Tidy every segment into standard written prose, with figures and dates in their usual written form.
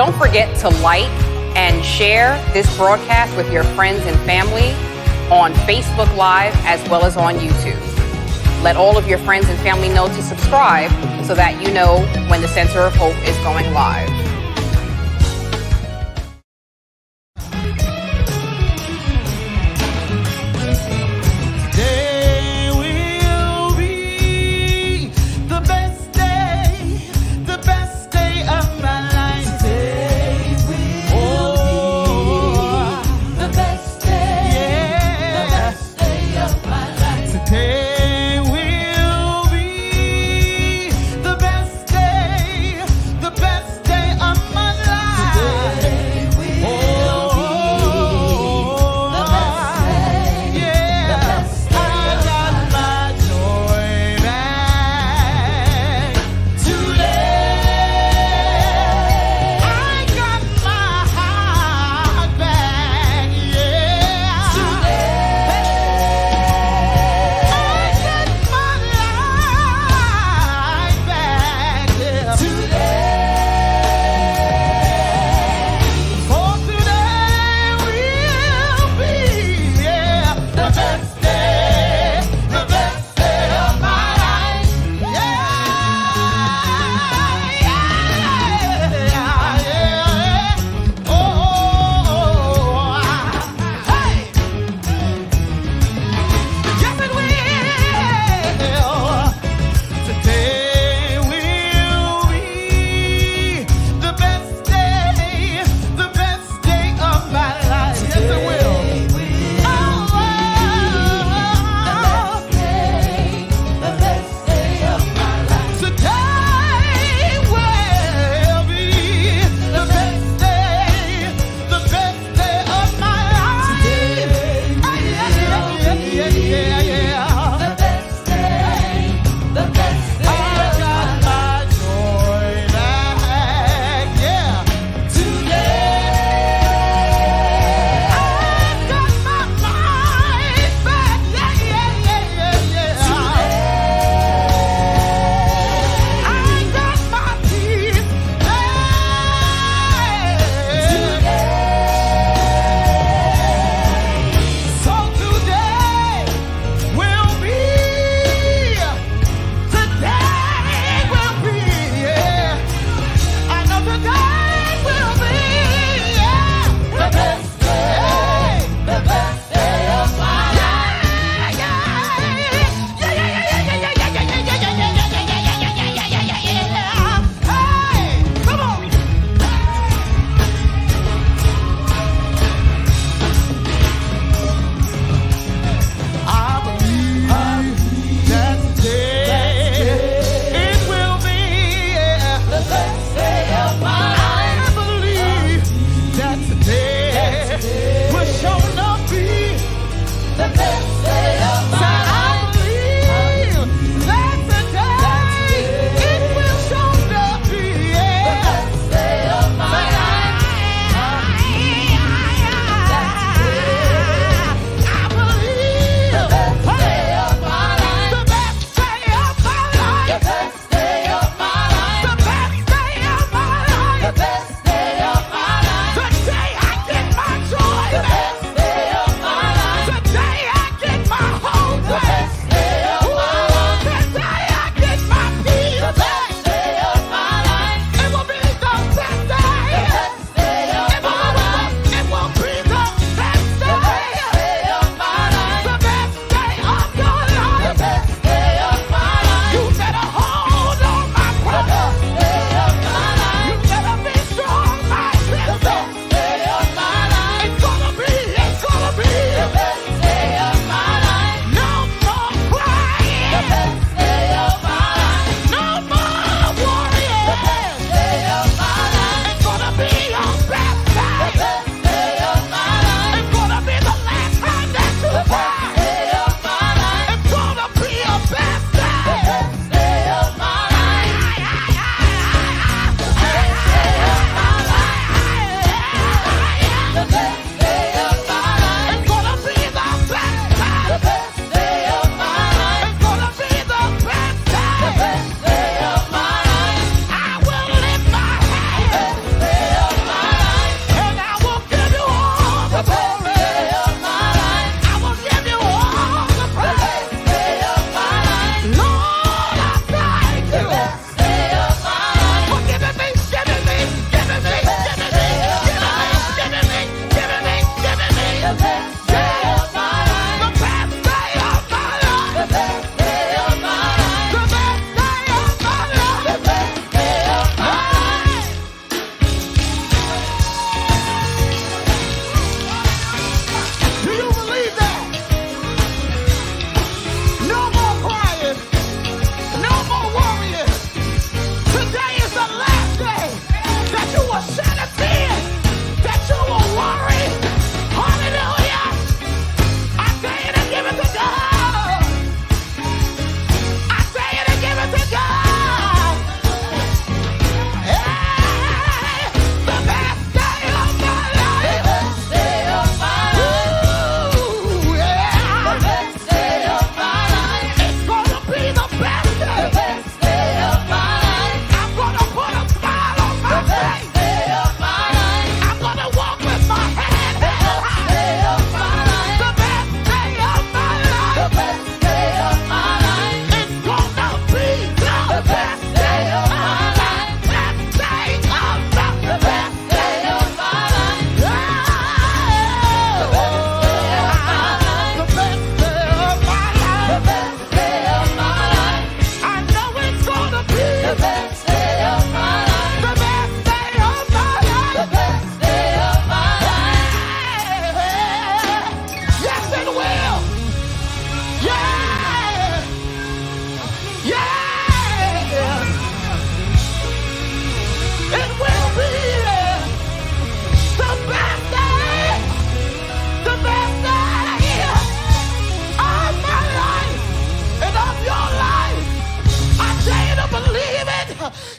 Don't forget to like and share this broadcast with your friends and family on Facebook Live as well as on YouTube. Let all of your friends and family know to subscribe so that you know when the Center of Hope is going live. The best day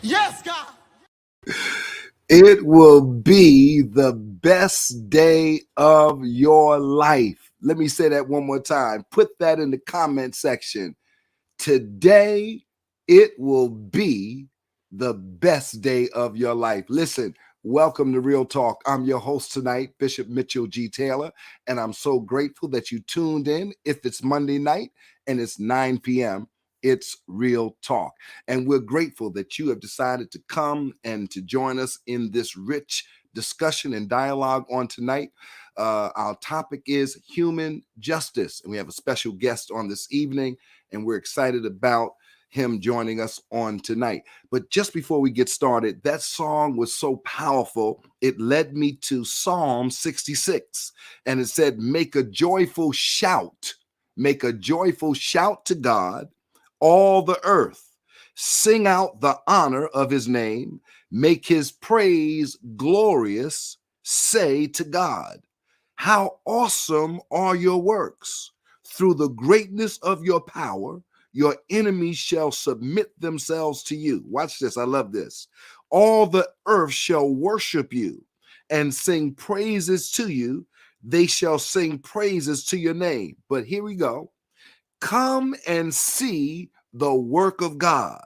Yes, God. It will be the best day of your life. Let me say that one more time. Put that in the comment section. Today, it will be the best day of your life. Listen, welcome to Real Talk. I'm your host tonight, Bishop Mitchell G. Taylor, and I'm so grateful that you tuned in. If it's Monday night and it's 9 p.m., it's Real Talk. And we're grateful that you have decided to come and to join us in this rich discussion and dialogue on tonight. Our topic is human justice, and we have a special guest on this evening, and we're excited about him joining us on tonight. But just before we get started, that song was so powerful, it led me to Psalm 66, and it said, make a joyful shout to God, all the earth. Sing out the honor of his name. Make his praise glorious. Say to God, how awesome are your works. Through the greatness of your power, your enemies shall submit themselves to you. Watch this. I love this. All the earth shall worship you and sing praises to you. They shall sing praises to your name. But here we go. Come and see the work of God.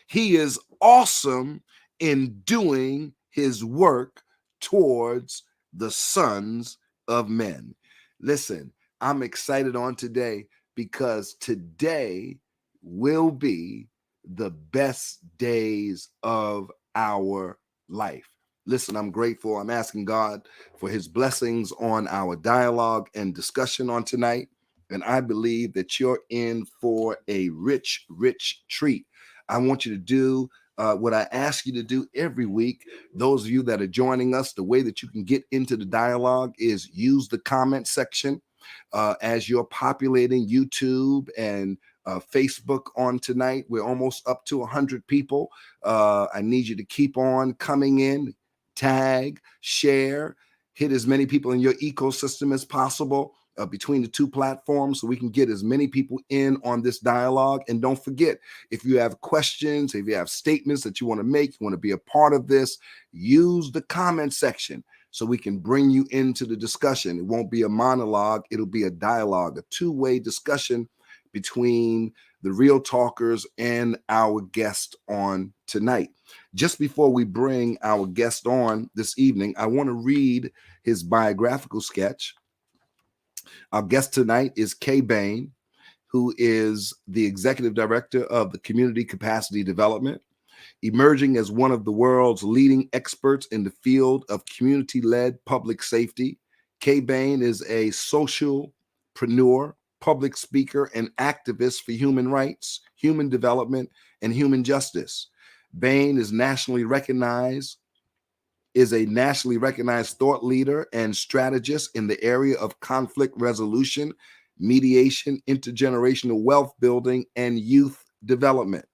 He is awesome in doing his work towards the sons of men. Listen, I'm excited on today because today will be the best days of our life. Listen, I'm grateful. I'm asking God for his blessings on our dialogue and discussion on tonight. And I believe that you're in for a rich, rich treat. I want you to do what I ask you to do every week. Those of you that are joining us, the way that you can get into the dialogue is use the comment section as you're populating YouTube and Facebook on tonight. We're almost up to 100 people. I need you to keep on coming in, tag, share, hit as many people in your ecosystem as possible. Between the two platforms so we can get as many people in on this dialogue. And don't forget, if you have questions, if you have statements that you want to make, you want to be a part of this, use the comment section so we can bring you into the discussion. It won't be a monologue, it'll be a dialogue, a two-way discussion between the real talkers and our guest on tonight. Just before we bring our guest on this evening, I want to read his biographical sketch. Our guest tonight is Kay Bain, who is the executive director of the Community Capacity Development, emerging as one of the world's leading experts in the field of community-led public safety. Kay Bain is a socialpreneur, public speaker, and activist for human rights, human development, and human justice. Bain is a nationally recognized thought leader and strategist in the area of conflict resolution, mediation, intergenerational wealth building, and youth development.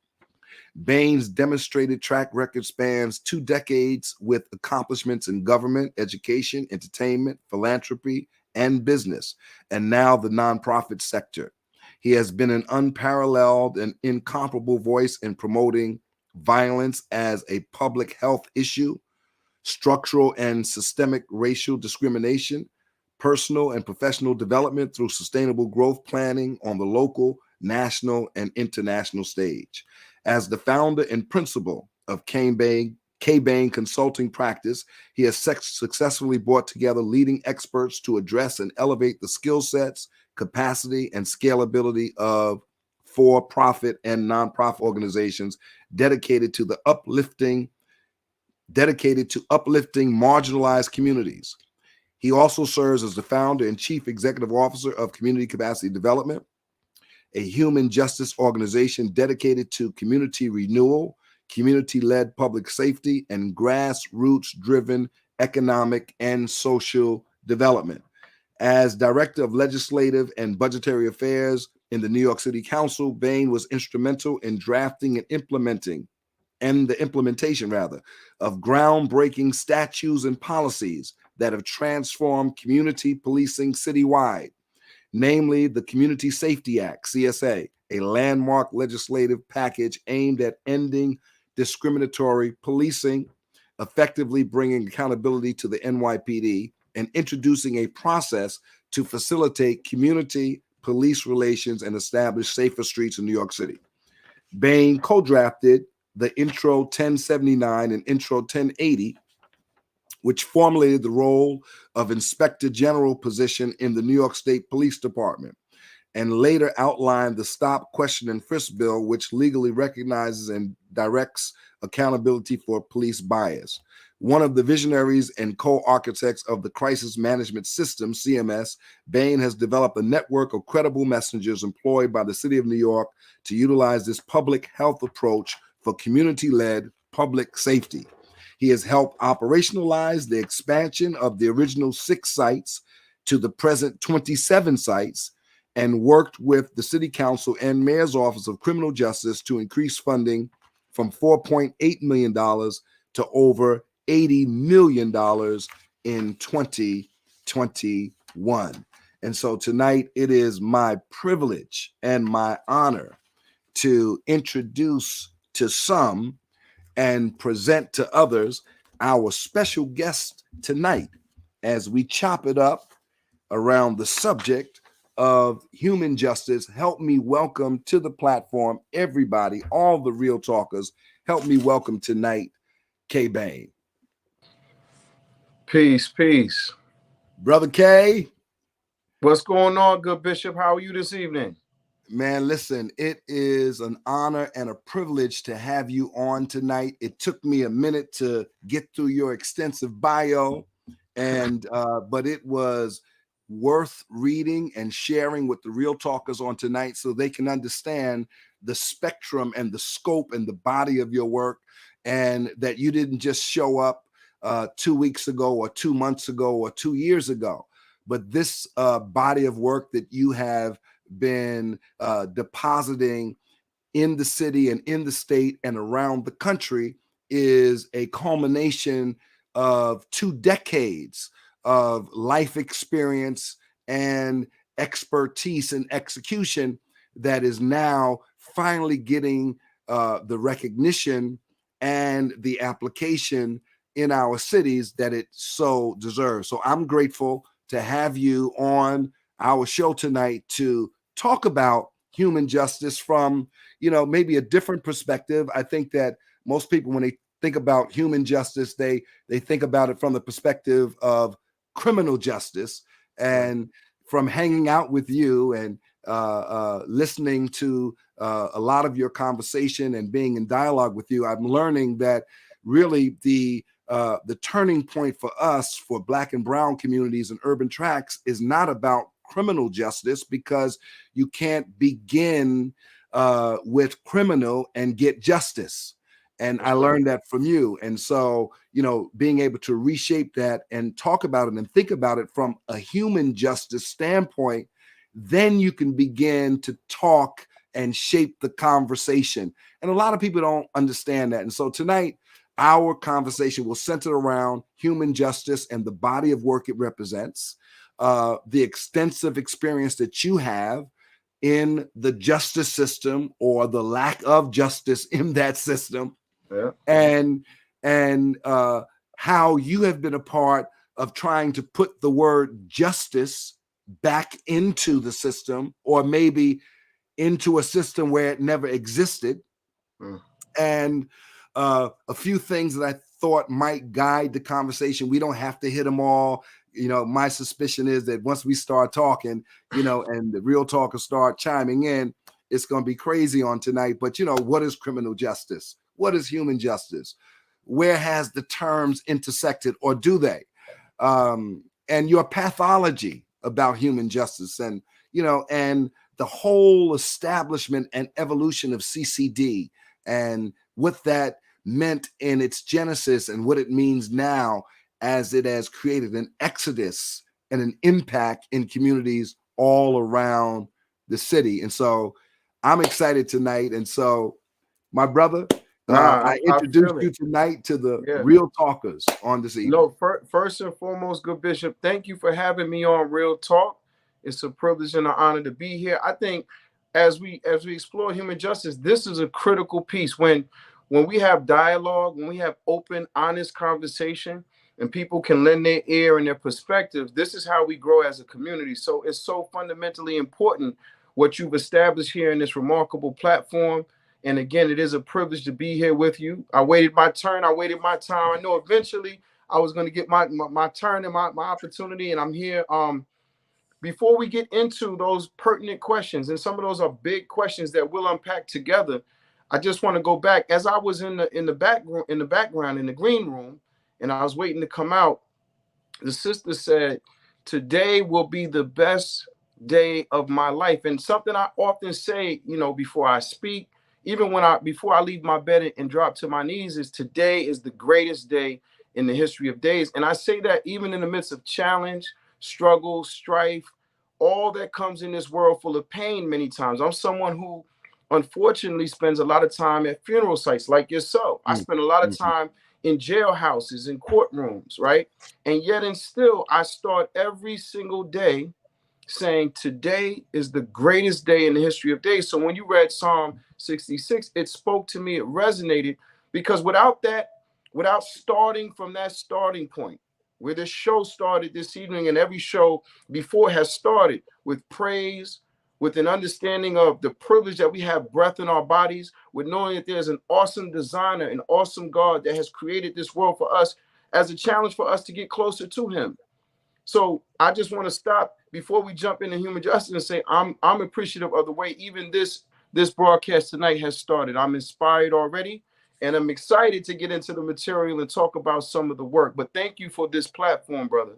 Bain's demonstrated track record spans 2 decades with accomplishments in government, education, entertainment, philanthropy, and business, and now the nonprofit sector. He has been an unparalleled and incomparable voice in promoting violence as a public health issue, structural and systemic racial discrimination, personal and professional development through sustainable growth planning on the local, national, and international stage. As the founder and principal of Kay Bain Consulting Practice, he has successfully brought together leading experts to address and elevate the skill sets, capacity, and scalability of for-profit and nonprofit organizations dedicated to uplifting marginalized communities. He also serves as the founder and chief executive officer of Community Capacity Development, a human justice organization dedicated to community renewal, community-led public safety, and grassroots-driven economic and social development. As director of legislative and budgetary affairs in the New York City Council, Bain was instrumental in drafting and the implementation of groundbreaking statutes and policies that have transformed community policing citywide, namely the Community Safety Act, CSA, a landmark legislative package aimed at ending discriminatory policing, effectively bringing accountability to the NYPD, and introducing a process to facilitate community police relations and establish safer streets in New York City. Bain co-drafted the Intro 1079 and Intro 1080, which formulated the role of Inspector General position in the New York State Police Department, and later outlined the Stop, Question, and Frisk Bill, which legally recognizes and directs accountability for police bias. One of the visionaries and co-architects of the Crisis Management System, CMS, Bain has developed a network of credible messengers employed by the City of New York to utilize this public health approach for community-led public safety. He has helped operationalize the expansion of the original 6 sites to the present 27 sites, and worked with the City Council and Mayor's Office of Criminal Justice to increase funding from $4.8 million to over $80 million in 2021. And so tonight it is my privilege and my honor to introduce to some and present to others our special guest tonight as we chop it up around the subject of human justice. Help me welcome to the platform everybody, all the real talkers. Help me welcome tonight K. Bain. Peace, peace. Brother K. What's going on, good Bishop? How are you this evening? Man, listen, it is an honor and a privilege to have you on tonight. It took me a minute to get through your extensive bio, and but it was worth reading and sharing with the real talkers on tonight so they can understand the spectrum and the scope and the body of your work, and that you didn't just show up 2 weeks ago or 2 months ago or 2 years ago, but this body of work that you have been depositing in the city and in the state and around the country is a culmination of 2 decades of life experience and expertise and execution that is now finally getting the recognition and the application in our cities that it so deserves. So I'm grateful to have you on our show tonight to talk about human justice from, maybe a different perspective. I think that most people, when they think about human justice, they think about it from the perspective of criminal justice. And from hanging out with you and listening to a lot of your conversation and being in dialogue with you, I'm learning that really the turning point for us, for Black and brown communities and urban tracts, is not about criminal justice, because you can't begin with criminal and get justice. And I learned that from you. And so, being able to reshape that and talk about it and think about it from a human justice standpoint, then you can begin to talk and shape the conversation. And a lot of people don't understand that. And so tonight, our conversation will center around human justice and the body of work it represents, the extensive experience that you have in the justice system or the lack of justice in that system, and how you have been a part of trying to put the word justice back into the system, or maybe into a system where it never existed. And a few things that I thought might guide the conversation. We don't have to hit them all. My suspicion is that once we start talking, and the real talkers start chiming in, it's going to be crazy on tonight. But, what is criminal justice? What is human justice? Where has the terms intersected, or do they? And your pathology about human justice, and, and the whole establishment and evolution of CCD, and what that meant in its genesis and what it means now as it has created an exodus and an impact in communities all around the city. And so I'm excited tonight. And so, my brother, I introduced you tonight to the real talkers on this evening. No, first and foremost, good Bishop, thank you for having me on Real Talk. It's a privilege and an honor to be here. I think as we explore human justice, this is a critical piece. When when we have dialogue, when we have open, honest conversation, and people can lend their ear and their perspective, this is how we grow as a community. So it's so fundamentally important what you've established here in this remarkable platform. And again, it is a privilege to be here with you. I waited my turn. I waited my time. I know eventually I was going to get my turn and my opportunity, and I'm here. Before we get into those pertinent questions, and some of those are big questions that we'll unpack together, I just want to go back. As I was in the background in the green room, and I was waiting to come out, the sister said, "Today will be the best day of my life." And something I often say, before I speak, even before I leave my bed and drop to my knees, is today is the greatest day in the history of days. And I say that even in the midst of challenge, struggle, strife, all that comes in this world full of pain many times. I'm someone who unfortunately spends a lot of time at funeral sites like yourself. I spend a lot of time in jailhouses, in courtrooms, right? And yet and still, I start every single day saying today is the greatest day in the history of days. So when you read Psalm 66, it spoke to me, it resonated, because without starting from that starting point, where this show started this evening, and every show before has started with praise, with an understanding of the privilege that we have breath in our bodies, with knowing that there's an awesome designer, an awesome God that has created this world for us as a challenge for us to get closer to him. So I just want to stop before we jump into human justice and say I'm appreciative of the way even this broadcast tonight has started. I'm inspired already, and I'm excited to get into the material and talk about some of the work. But thank you for this platform, brother.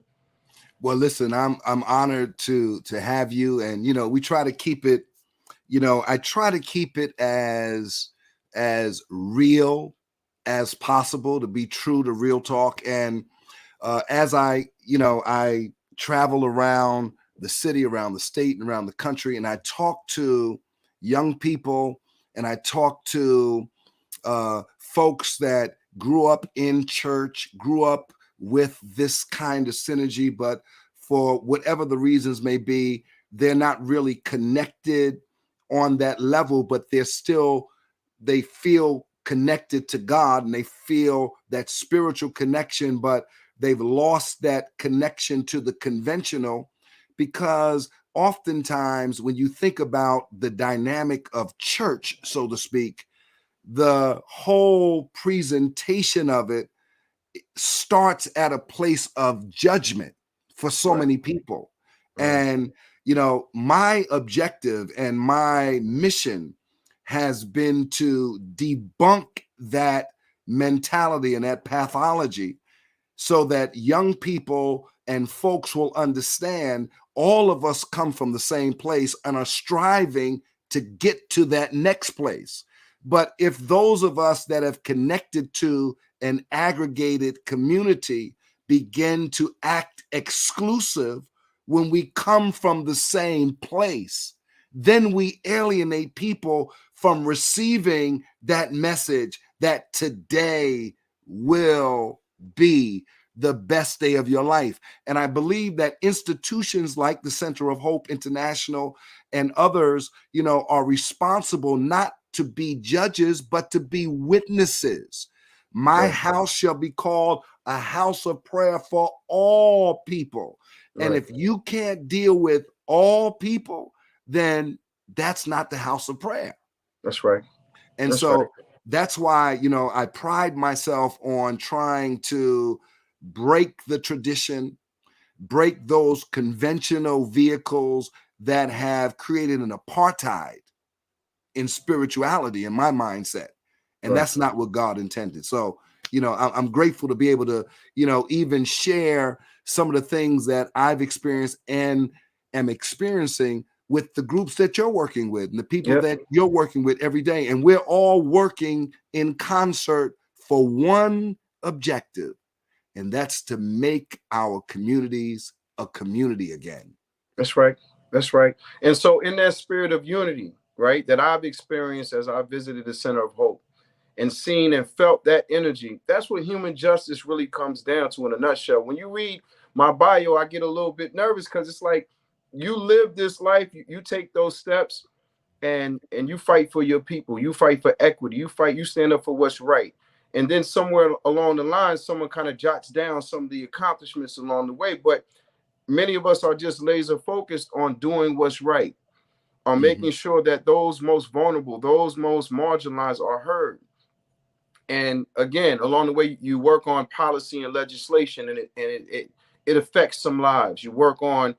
Well, listen, I'm honored to have you, and we try to keep it. I try to keep it as real as possible, to be true to real talk. And as I travel around the city, around the state, and around the country, and I talk to young people, and I talk to folks that grew up in church, grew up with this kind of synergy, but for whatever the reasons may be, they're not really connected on that level, but they feel connected to God, and they feel that spiritual connection, but they've lost that connection to the conventional, because oftentimes when you think about the dynamic of church, so to speak, the whole presentation of it starts at a place of judgment for so many people. And, my objective and my mission has been to debunk that mentality and that pathology, so that young people and folks will understand all of us come from the same place and are striving to get to that next place. But if those of us that have connected to an aggregated community begin to act exclusive when we come from the same place, then we alienate people from receiving that message that today will be the best day of your life. And I believe that institutions like the Center of Hope International and others, are responsible not to be judges, but to be witnesses. My house shall be called a house of prayer for all people. And if you can't deal with all people, then that's not the house of prayer. That's right. And that's why, I pride myself on trying to break the tradition, break those conventional vehicles that have created an apartheid in spirituality, in my mindset. And that's not what God intended. So, I'm grateful to be able to, even share some of the things that I've experienced and am experiencing with the groups that you're working with and the people that you're working with every day. And we're all working in concert for one objective, and that's to make our communities a community again. That's right. That's right. And so in that spirit of unity, right, that I've experienced as I visited the Center of Hope and seen and felt that energy, that's what human justice really comes down to in a nutshell. When you read my bio, I get a little bit nervous because it's like you live this life, you take those steps, and you fight for your people, you fight for equity, you stand up for what's right. And then somewhere along the line, someone kind of jots down some of the accomplishments along the way. But many of us are just laser focused on doing what's right, on making sure that those most vulnerable, those most marginalized are heard. And again, along the way, you work on policy and legislation, and it affects some lives. You work on,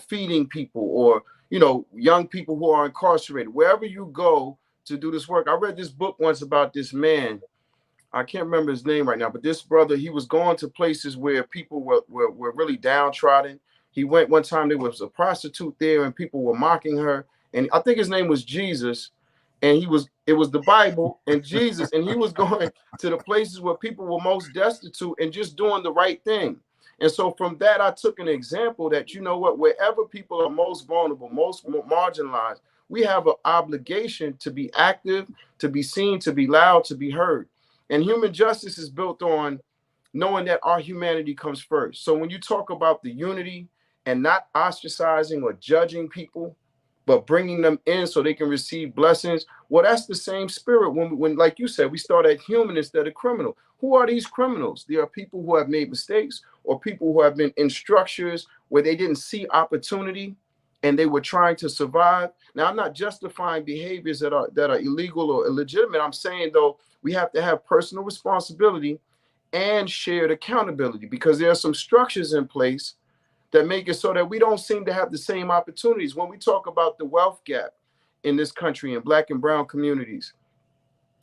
feeding people, or, young people who are incarcerated. Wherever you go to do this work. I read this book once about this man. I can't remember his name right now, but this brother, he was going to places where people were really downtrodden. He went one time, there was a prostitute there and people were mocking her. And I think his name was Jesus. And it was the Bible and Jesus. And he was going to the places where people were most destitute and just doing the right thing. And so from that, I took an example that, wherever people are most vulnerable, most marginalized, we have an obligation to be active, to be seen, to be loud, to be heard. And human justice is built on knowing that our humanity comes first. So when you talk about the unity and not ostracizing or judging people, but bringing them in so they can receive blessings, well, that's the same spirit when like you said, we start at human instead of criminal. Who are these criminals? They are people who have made mistakes, or people who have been in structures where they didn't see opportunity and they were trying to survive. Now, I'm not justifying behaviors that are illegal or illegitimate. I'm saying, though, we have to have personal responsibility and shared accountability, because there are some structures in place that make it so that we don't seem to have the same opportunities. When we talk about the wealth gap in this country in Black and brown communities,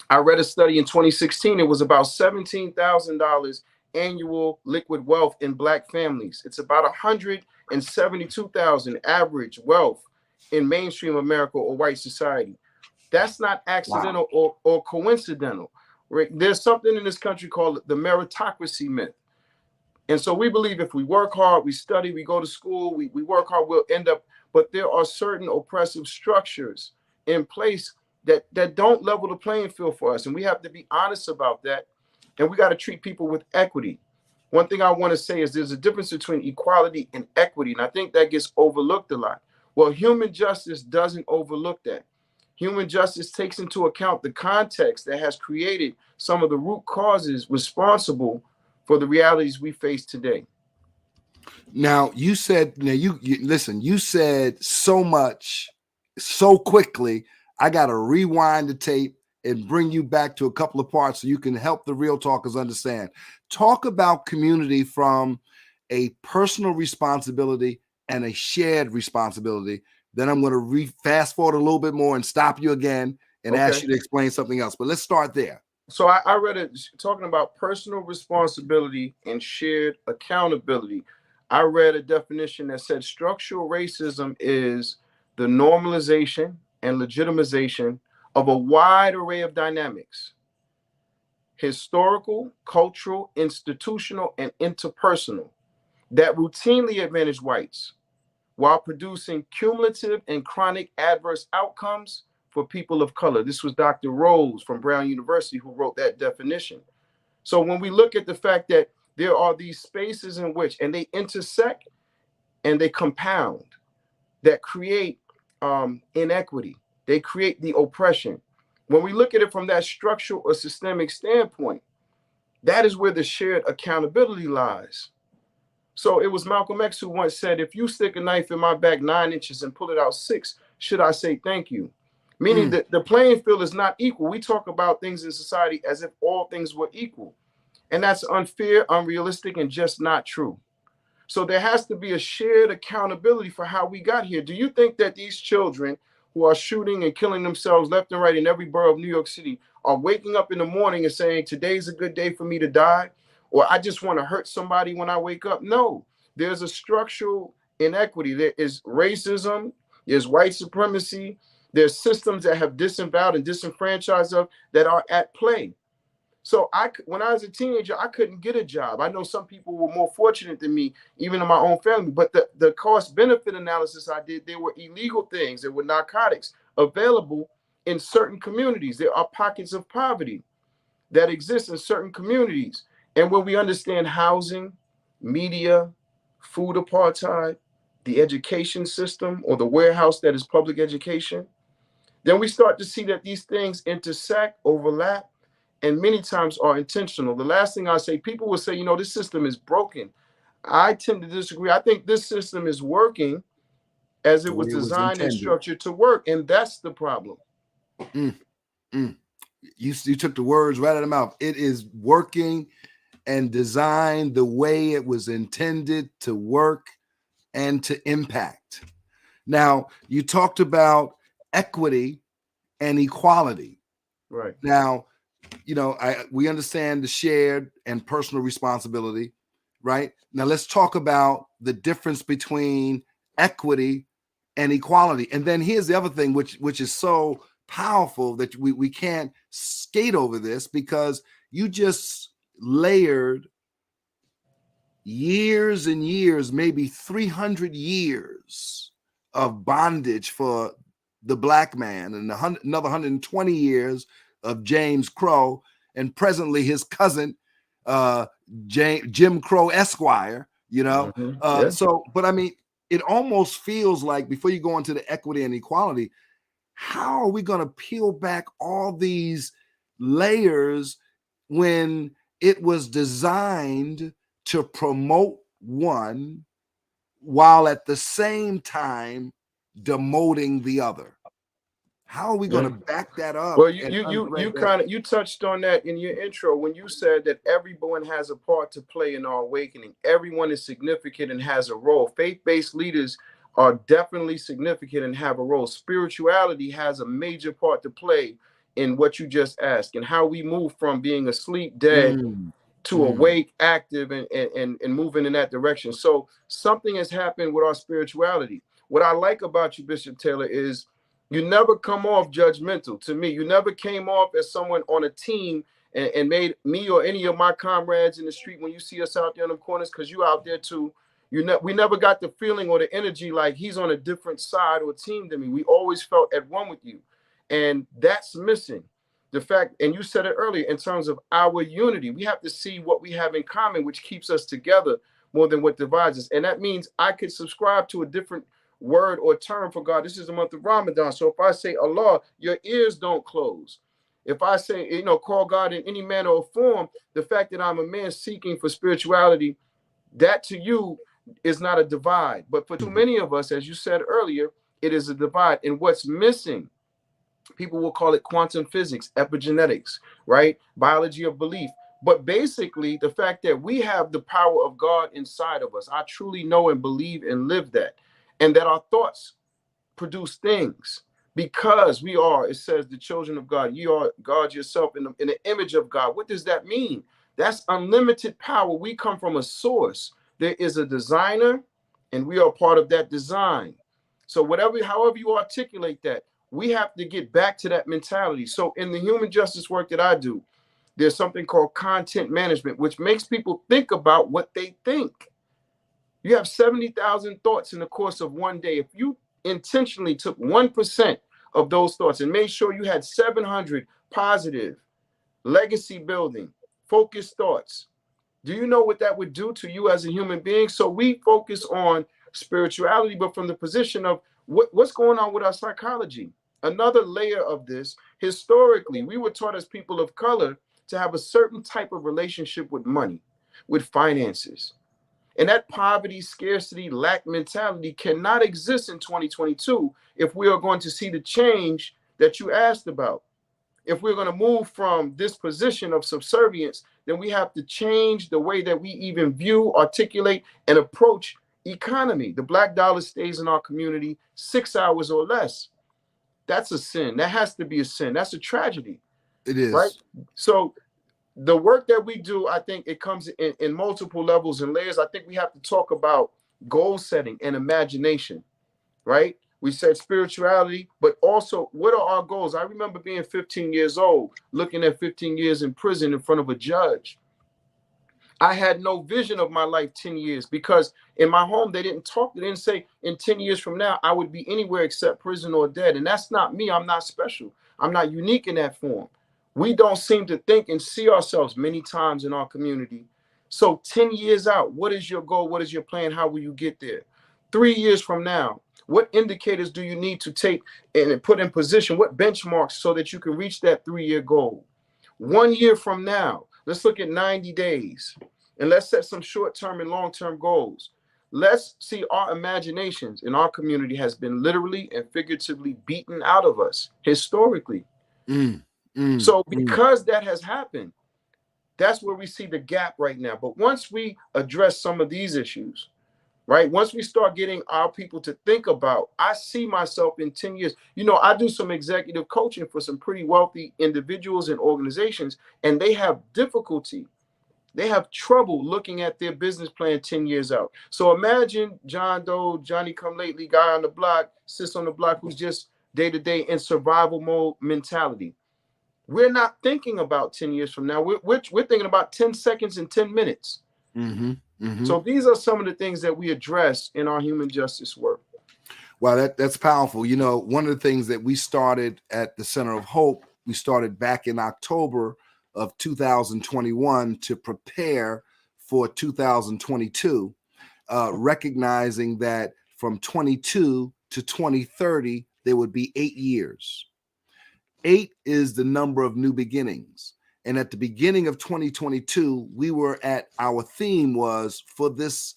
I read a study in 2016. It was about $17,000 annual liquid wealth in Black families. It's about 172,000 average wealth in mainstream America or white society. That's not accidental. Wow. or coincidental. Right? There's something in this country called the meritocracy myth. And so we believe if we work hard, we study, we go to school, we work hard, we'll end up. But there are certain oppressive structures in place that don't level the playing field for us. And we have to be honest about that. And we got to treat people with equity. One thing I want to say is there's a difference between equality and equity. And I think that gets overlooked a lot. Well, human justice doesn't overlook that. Human justice takes into account the context that has created some of the root causes responsible for the realities we face today. Now, you said so much so quickly. I got to rewind the tape and bring you back to a couple of parts so you can help the Real Talkers understand. Talk about community from a personal responsibility and a shared responsibility. Then I'm going to fast forward a little bit more and stop you again and ask you to explain something else. But let's start there. So I read it talking about personal responsibility and shared accountability. I read a definition that said structural racism is the normalization and legitimization of a wide array of dynamics: historical, cultural, institutional, and interpersonal, that routinely advantage whites while producing cumulative and chronic adverse outcomes for people of color. This was Dr. Rose from Brown University who wrote that definition. So when we look at the fact that there are these spaces in which, and they intersect and they compound, that create inequity, they create the oppression. When we look at it from that structural or systemic standpoint, that is where the shared accountability lies. So it was Malcolm X who once said, if you stick a knife in my back 9 inches and pull it out 6, should I say thank you? Meaning that the playing field is not equal. We talk about things in society as if all things were equal. And that's unfair, unrealistic, and just not true. So there has to be a shared accountability for how we got here. Do you think that these children who are shooting and killing themselves left and right in every borough of New York City are waking up in the morning and saying, today's a good day for me to die? Or I just want to hurt somebody when I wake up? No, there's a structural inequity. There is racism, there's white supremacy, there's systems that have disemboweled and disenfranchised us that are at play. So when I was a teenager, I couldn't get a job. I know some people were more fortunate than me, even in my own family, but the cost-benefit analysis I did, there were illegal things, there were narcotics available in certain communities. There are pockets of poverty that exist in certain communities. And when we understand housing, media, food apartheid, the education system, or the warehouse that is public education, then we start to see that these things intersect, overlap, and many times are intentional. The last thing I say, people will say, you know, this system is broken. I tend to disagree. I think this system is working as The it way was it was designed and intended. structured to work, and that's the problem. You took the words right out of the mouth. It is working and designed the way it was intended to work and to impact. Now, you talked about equity and equality. Right. Now, you know, we understand the shared and personal responsibility, right? Now let's talk about the difference between equity and equality. And then here's the other thing, which is so powerful that we can't skate over this, because you just layered years and years, maybe 300 years of bondage for the black man, and another 120 years of James Crow, and presently his cousin, Jim Crow Esquire, you know. Yeah. So, but I mean, it almost feels like, before you go into the equity and equality, how are we going to peel back all these layers when it was designed to promote one while at the same time demoting the other? How are we going to back that up? Well, you touched on that in your intro when you said that everyone has a part to play in our awakening. Everyone is significant and has a role. Faith-based leaders are definitely significant and have a role. Spirituality has a major part to play in what you just asked, and how we move from being asleep, dead, to awake, active, and moving in that direction. So something has happened with our spirituality. What I like about you, Bishop Taylor, is you never come off judgmental to me. You never came off as someone on a team and made me or any of my comrades in the street, when you see us out there in the corners, because you out there too, we never got the feeling or the energy like he's on a different side or team than me. We always felt at one with you. And that's missing. The fact, and you said it earlier, in terms of our unity, we have to see what we have in common, which keeps us together more than what divides us. And that means I could subscribe to a different word or term for God. This is the month of Ramadan. So if I say Allah, your ears don't close. If I say, you know, call God in any manner or form, the fact that I'm a man seeking for spirituality, that to you is not a divide. But for too many of us, as you said earlier, it is a divide. And what's missing, people will call it quantum physics, epigenetics, right? Biology of belief. But basically, the fact that we have the power of God inside of us, I truly know and believe and live that. And that our thoughts produce things, because we are, it says, the children of God. You are God yourself in the image of God. What does that mean? That's unlimited power. We come from a source. There is a designer, and we are part of that design. So however you articulate that, we have to get back to that mentality. So in the human justice work that I do, there's something called content management, which makes people think about what they think. You have 70,000 thoughts in the course of one day. If you intentionally took 1% of those thoughts and made sure you had 700 positive, legacy building, focused thoughts, do you know what that would do to you as a human being? So we focus on spirituality, but from the position of what's going on with our psychology. Another layer of this, historically, we were taught as people of color to have a certain type of relationship with money, with finances. And that poverty, scarcity, lack mentality cannot exist in 2022 if we are going to see the change that you asked about. If we're going to move from this position of subservience, then we have to change the way that we even view, articulate, and approach economy. The black dollar stays in our community 6 hours or less. That's a sin. That has to be a sin. That's a tragedy. It is. Right? So the work that we do, I think it comes in multiple levels and layers. I think we have to talk about goal setting and imagination, right? We said spirituality, but also what are our goals? I remember being 15 years old, looking at 15 years in prison in front of a judge. I had no vision of my life 10 years because in my home, they didn't say in 10 years from now, I would be anywhere except prison or dead. And that's not me. I'm not special. I'm not unique in that form. We don't seem to think and see ourselves many times in our community. So 10 years out, what is your goal? What is your plan? How will you get there? 3 years from now, What indicators do you need to take and put in position? What benchmarks so that you can reach that 3-year goal? 1 year from now, let's look at 90 days and let's set some short-term and long-term goals. Let's see, our imaginations in our community has been literally and figuratively beaten out of us historically. So because that has happened, that's where we see the gap right now. But once we address some of these issues, right? Once we start getting our people to think about, I see myself in 10 years. You know, I do some executive coaching for some pretty wealthy individuals and organizations, and they have difficulty. They have trouble looking at their business plan 10 years out. So imagine John Doe, Johnny come lately, guy on the block, sits on the block, who's just day to day in survival mode mentality. We're not thinking about 10 years from now. We're thinking about 10 seconds and 10 minutes. So these are some of the things that we address in our human justice work. Well, that's powerful. You know, one of the things that we started at the Center of Hope, we started back in October of 2021 to prepare for 2022, recognizing that from 22 to 2030, there would be 8 years. 8 is the number of new beginnings. And at the beginning of 2022, we were at, our theme was for this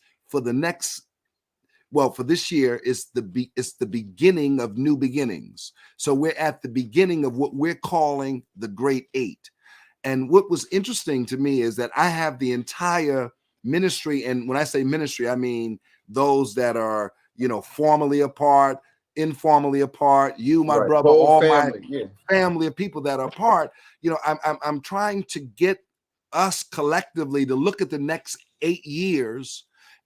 year is the beginning of new beginnings. So we're at the beginning of what we're calling the Great 8. And what was interesting to me is that I have the entire ministry. And when I say ministry, I mean those that are, you know, formally apart, informally apart, you, my brother, all family, my family of people that are apart. You know, I'm trying to get us collectively to look at the next 8 years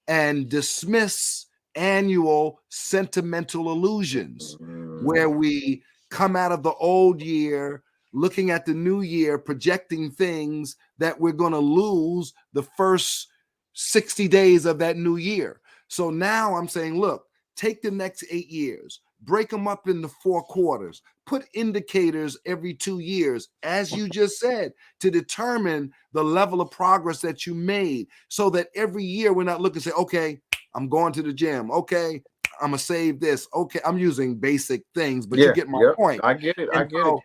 and dismiss annual sentimental illusions where we come out of the old year looking at the new year, projecting things that we're going to lose the first 60 days of that new year. So now I'm saying, look, take the next 8 years, break them up into 4 quarters, put indicators every 2 years, as you just said, to determine the level of progress that you made, so that every year we're not looking and say, okay, I'm going to the gym. Okay, I'm going to save this. Okay, I'm using basic things, but you get my point. I get it. I get it.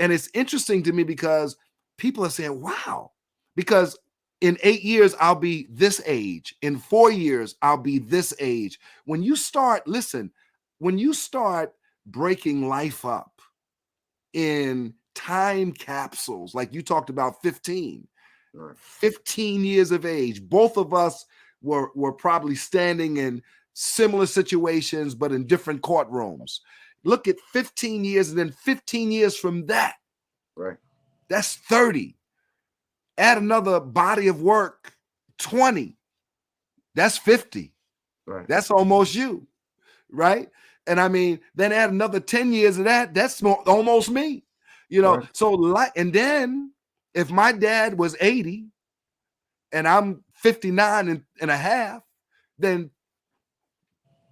And it's interesting to me because people are saying, wow, because in 8 years, I'll be this age. In 4 years, I'll be this age. When you start breaking life up in time capsules, like you talked about 15 years of age, both of us were probably standing in similar situations, but in different courtrooms. Look at 15 years, and then 15 years from that, right? That's 30. Add another body of work, 20. That's 50. Right. That's almost you, right? And I mean, then add another 10 years of that. That's almost me, you know. Right. So, and then if my dad was 80 and I'm 59 and a half, then,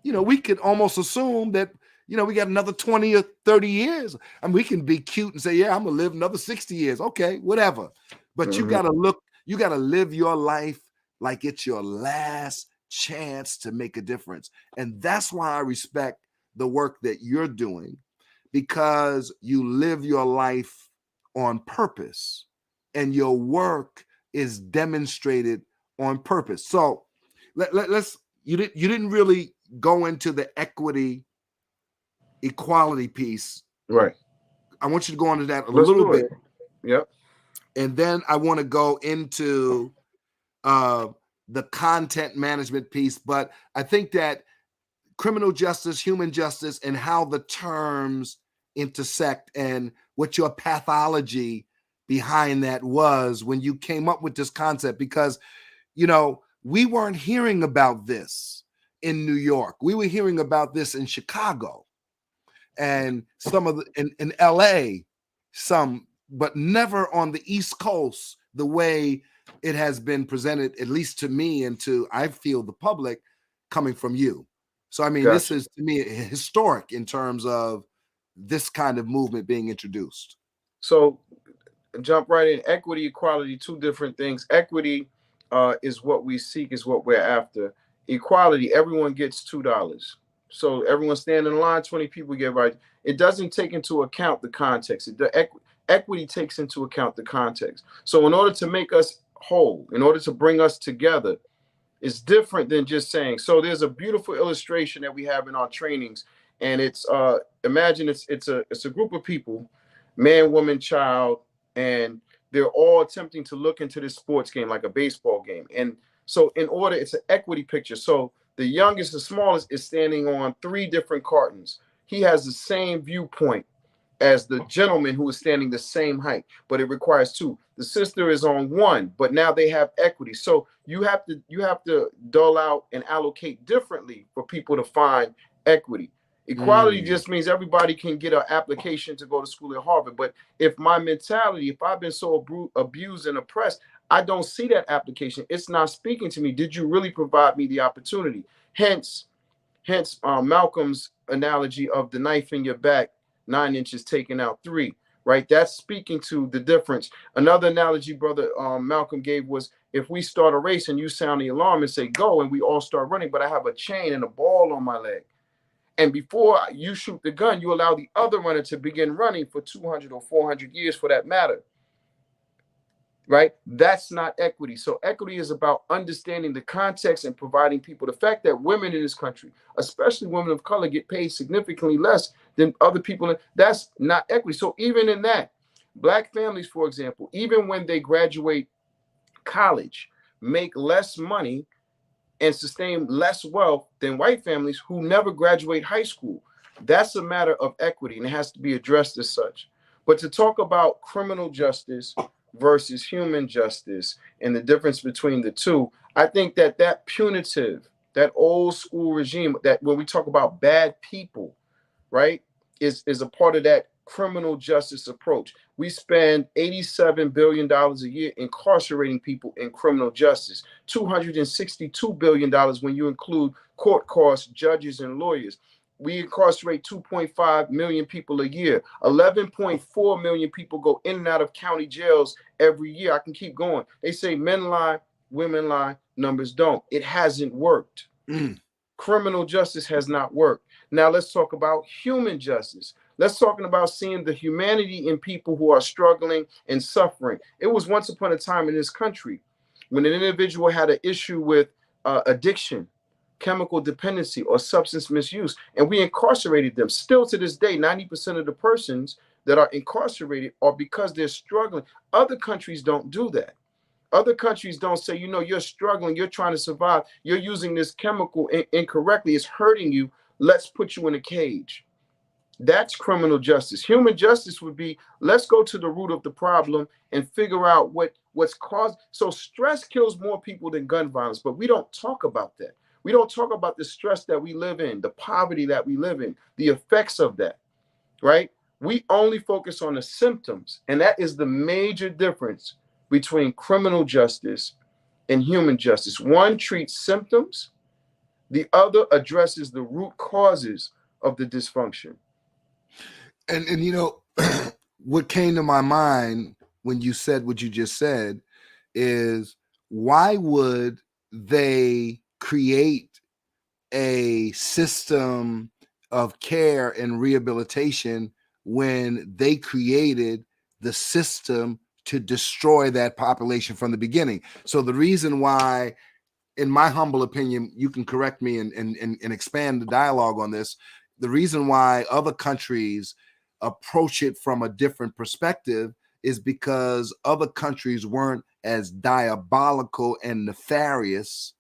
you know, we could almost assume that, you know, we got another 20 or 30 years. I mean, we can be cute and say, yeah, I'm going to live another 60 years. Okay, whatever. But you got to live your life like it's your last chance to make a difference. And that's why I respect the work that you're doing, because you live your life on purpose and your work is demonstrated on purpose. So let's, you didn't really go into the equality piece. Right. I want you to go into that a little bit. Yep. And then I want to go into the content management piece. But I think that criminal justice, human justice, and how the terms intersect and what your pathology behind that was when you came up with this concept. Because, you know, we weren't hearing about this in New York. We were hearing about this in Chicago and some of in LA, some, but never on the East Coast the way it has been presented, at least to me and to, I feel, the public, coming from you. So, I mean, This is, to me, historic in terms of this kind of movement being introduced. So jump right in. Equity, equality, two different things. Equity is what we seek, is what we're after. Equality, everyone gets $2. So everyone standing in line, 20 people get right. It doesn't take into account the context. Equity takes into account the context. So in order to make us whole, in order to bring us together, it's different than just saying. So there's a beautiful illustration that we have in our trainings, and it's imagine it's a group of people, man, woman, child, and they're all attempting to look into this sports game like a baseball game. And so in order, it's an equity picture. So the youngest, the smallest, is standing on 3 different cartons. He has the same viewpoint as the gentleman who is standing the same height, but it requires 2. The sister is on 1, but now they have equity. So you have to dull out and allocate differently for people to find equity. Equality just means everybody can get an application to go to school at Harvard. But if my mentality, if I've been so abused and oppressed, I don't see that application. It's not speaking to me. Did you really provide me the opportunity? Hence Malcolm's analogy of the knife in your back, 9 inches taking out 3, right? That's speaking to the difference. Another analogy brother Malcolm gave was, if we start a race and you sound the alarm and say go, and we all start running, but I have a chain and a ball on my leg. And before you shoot the gun, you allow the other runner to begin running for 200 or 400 years for that matter. Right? That's not equity. So equity is about understanding the context and providing people. The fact that women in this country, especially women of color, get paid significantly less than other people, that's not equity. So even in that, Black families, for example, even when they graduate college, make less money and sustain less wealth than white families who never graduate high school. That's a matter of equity, and it has to be addressed as such. But to talk about criminal justice versus human justice and the difference between the two, I think that punitive, that old school regime, that when we talk about bad people, right, is a part of that criminal justice approach. We spend $87 billion a year incarcerating people in criminal justice, $262 billion when you include court costs, judges, and lawyers. We incarcerate 2.5 million people a year. 11.4 million people go in and out of county jails every year. I can keep going. They say men lie, women lie, numbers don't. It hasn't worked. Criminal justice has not worked. Now let's talk about human justice. Let's talk about seeing the humanity in people who are struggling and suffering. It was once upon a time in this country when an individual had an issue with addiction, chemical dependency, or substance misuse, and we incarcerated them. Still to this day, 90% of the persons that are incarcerated are because they're struggling. Other countries don't do that. Other countries don't say, you know, you're struggling, you're trying to survive, you're using this chemical incorrectly, it's hurting you, let's put you in a cage. That's criminal justice. Human justice would be, let's go to the root of the problem and figure out what's caused. So stress kills more people than gun violence, but we don't talk about that. We don't talk about the stress that we live in, the poverty that we live in, the effects of that, right? We only focus on the symptoms, and that is the major difference between criminal justice and human justice. One treats symptoms, the other addresses the root causes of the dysfunction. And you know, what came to my mind when you said what you just said is, why would they create a system of care and rehabilitation when they created the system to destroy that population from the beginning? So the reason why, in my humble opinion, you can correct me and expand the dialogue on this, the reason why other countries approach it from a different perspective is because other countries weren't as diabolical and nefarious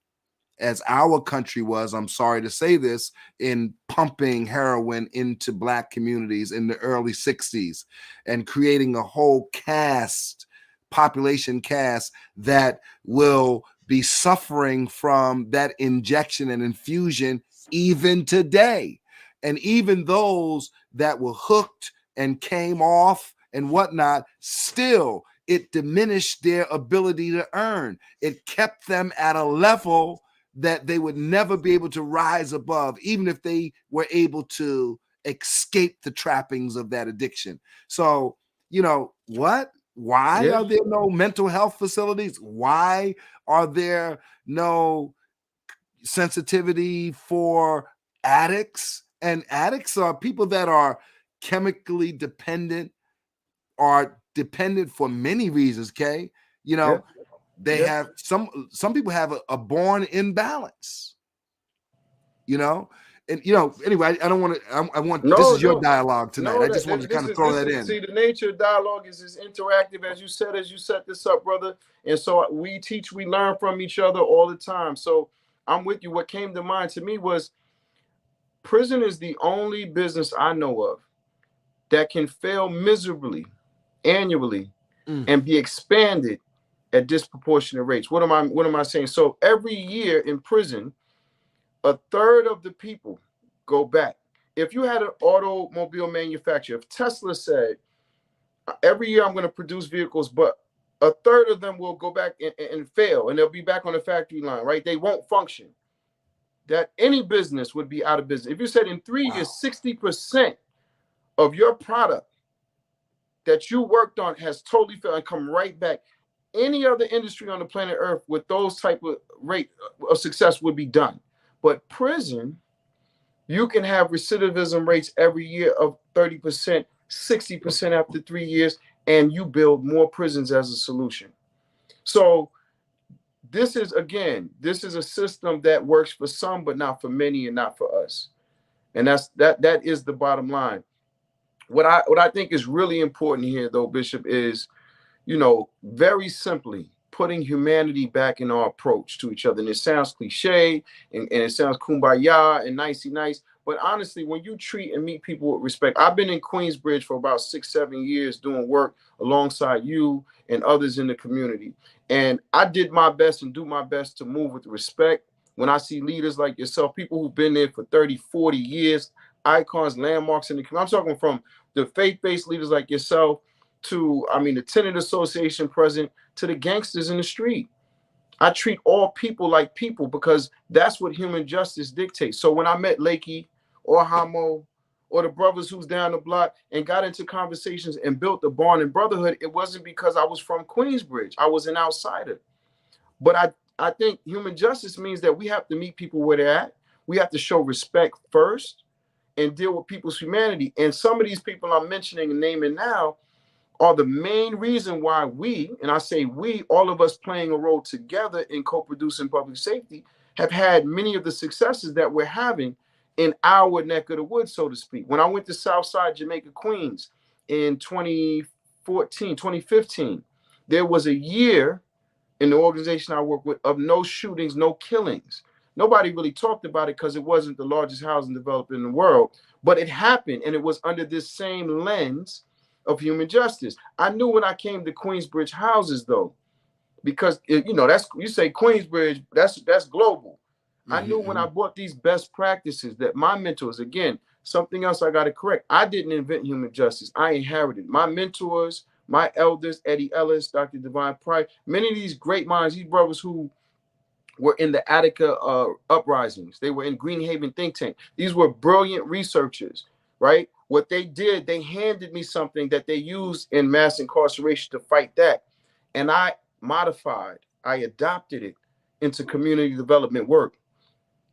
as our country was, I'm sorry to say this, in pumping heroin into Black communities in the early 60s and creating a whole population caste that will be suffering from that injection and infusion even today. And even those that were hooked and came off and whatnot, still it diminished their ability to earn. It kept them at a level that they would never be able to rise above, even if they were able to escape the trappings of that addiction. So, you know, what? Why are there no mental health facilities? Why are there no sensitivity for addicts, and addicts are people that are chemically dependent, are dependent for many reasons. Okay, you know, they have some people have a born imbalance, you know. And anyway, I don't want to. I want this is your dialogue tonight. I just wanted to kind of throw that in. See, the nature of dialogue is as interactive as you set this up, brother. And so we teach, we learn from each other all the time. So I'm with you. What came to mind to me was prison is the only business I know of that can fail miserably annually and be expanded at disproportionate rates. What am I saying? So every year in prison, a third of the people go back. If you had an automobile manufacturer, if Tesla said, every year I'm going to produce vehicles, but a third of them will go back and fail, and they'll be back on the factory line, right? They won't function. That any business would be out of business. If you said in 3 years, 60% of your product that you worked on has totally failed and come right back, any other industry on the planet Earth with those type of rate of success would be done. But prison, you can have recidivism rates every year of 30%, 60% after 3 years, and you build more prisons as a solution. So this is a system that works for some, but not for many and not for us. And that is the bottom line. What I think is really important here, though, Bishop, is, very simply, putting humanity back in our approach to each other. And it sounds cliche and it sounds kumbaya and nicey nice. But honestly, when you treat and meet people with respect, I've been in Queensbridge for about 6-7 years doing work alongside you and others in the community. And I did my best and do my best to move with respect. When I see leaders like yourself, people who've been there for 30, 40 years, icons, landmarks in the community. I'm talking from the faith-based leaders like yourself to, the tenant association president, to the gangsters in the street. I treat all people like people because that's what human justice dictates. So when I met Lakey or Hamo or the brothers who's down the block and got into conversations and built the bond and brotherhood, it wasn't because I was from Queensbridge. I was an outsider. But I think human justice means that we have to meet people where they're at. We have to show respect first and deal with people's humanity. And some of these people I'm mentioning and naming now are the main reason why we, and I say we, all of us playing a role together in co-producing public safety, have had many of the successes that we're having in our neck of the woods, so to speak. When I went to Southside Jamaica, Queens in 2015, there was a year in the organization I work with of no shootings, no killings. Nobody really talked about it because it wasn't the largest housing developer in the world, but it happened, and it was under this same lens of human justice. I knew when I came to Queensbridge houses, though, because that's, you say Queensbridge, that's global. I knew when I bought these best practices that my mentors, again, something else I got to correct. I didn't invent human justice. I inherited my mentors, my elders, Eddie Ellis, Dr. Divine Pride, many of these great minds, these brothers who were in the Attica uprisings. They were in Greenhaven think tank. These were brilliant researchers, right? What they did, they handed me something that they used in mass incarceration to fight that. And I modified, I adopted it into community development work.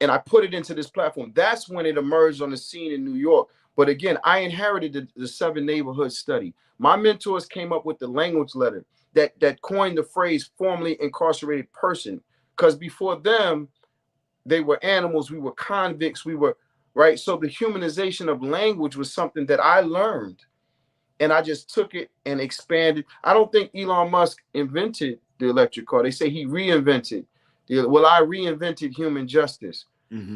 And I put it into this platform. That's when it emerged on the scene in New York. But again, I inherited the 7 neighborhood study. My mentors came up with the language letter that coined the phrase formerly incarcerated person. Because before them, they were animals, we were convicts, we were, right? So the humanization of language was something that I learned. And I just took it and expanded. I don't think Elon Musk invented the electric car. They say he reinvented. Well, I reinvented human justice.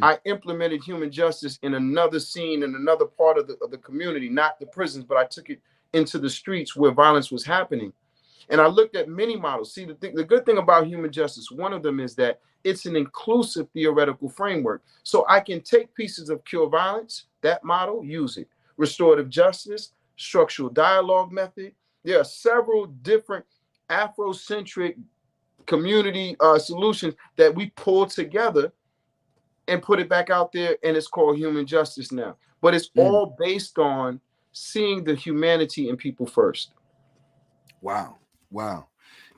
I implemented human justice in another scene, in another part of the community, not the prisons, but I took it into the streets where violence was happening. And I looked at many models. See, the good thing about human justice, one of them is that it's an inclusive theoretical framework. So I can take pieces of cure violence, that model, use it. Restorative justice, structural dialogue method. There are several different Afrocentric community solutions that we pull together and put it back out there, and it's called human justice now. But it's all based on seeing the humanity in people first. Wow.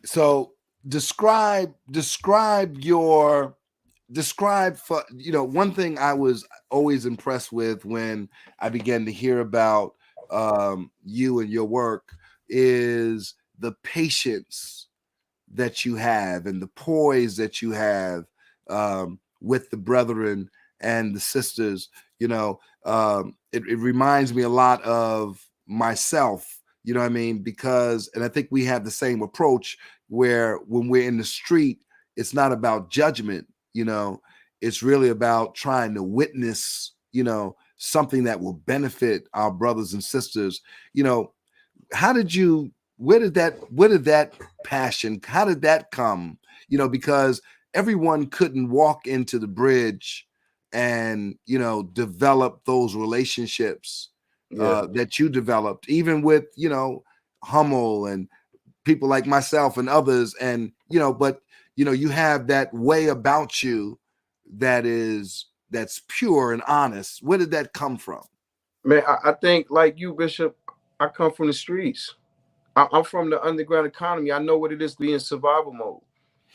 So describe your describe for, one thing I was always impressed with when I began to hear about you and your work is the patience that you have and the poise that you have with the brethren and the sisters. It reminds me a lot of myself, you know what I mean? Because, and I think we have the same approach where when we're in the street, it's not about judgment, it's really about trying to witness, something that will benefit our brothers and sisters. Where did that passion, how did that come? Because everyone couldn't walk into the bridge and, develop those relationships that you developed, even with, Hummel and people like myself and others. And, but, you have that way about you that's pure and honest. Where did that come from? Man, I think like you, Bishop, I come from the streets. I'm from the underground economy. I know what it is to be in survival mode.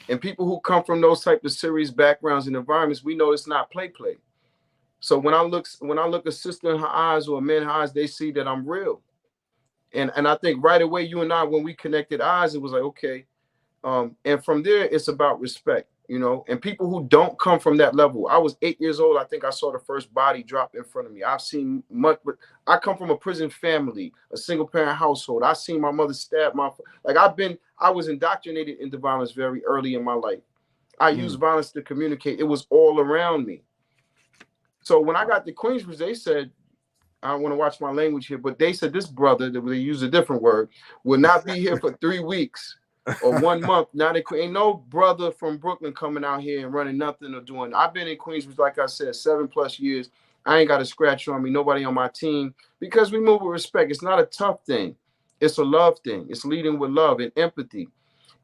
And people who come from those type of serious backgrounds and environments, we know it's not play. So when I look a sister in her eyes or a man in her eyes, they see that I'm real. And I think right away, you and I, when we connected eyes, it was like, okay. And from there, it's about respect, and people who don't come from that level. I was 8 years old. I think I saw the first body drop in front of me. I've seen much, but I come from a prison family, a single parent household. I've seen my mother stab I was indoctrinated into violence very early in my life. I used violence to communicate. It was all around me. So when I got to Queensbridge, they said, I don't want to watch my language here, but they said this brother, they use a different word, will not be here for 3 weeks. Or 1 month. Now ain't no brother from Brooklyn coming out here and running nothing or doing. I've been in Queensbridge, like I said, 7+ years. I ain't got a scratch on me, nobody on my team, because we move with respect. It's not a tough thing. It's a love thing. It's leading with love and empathy.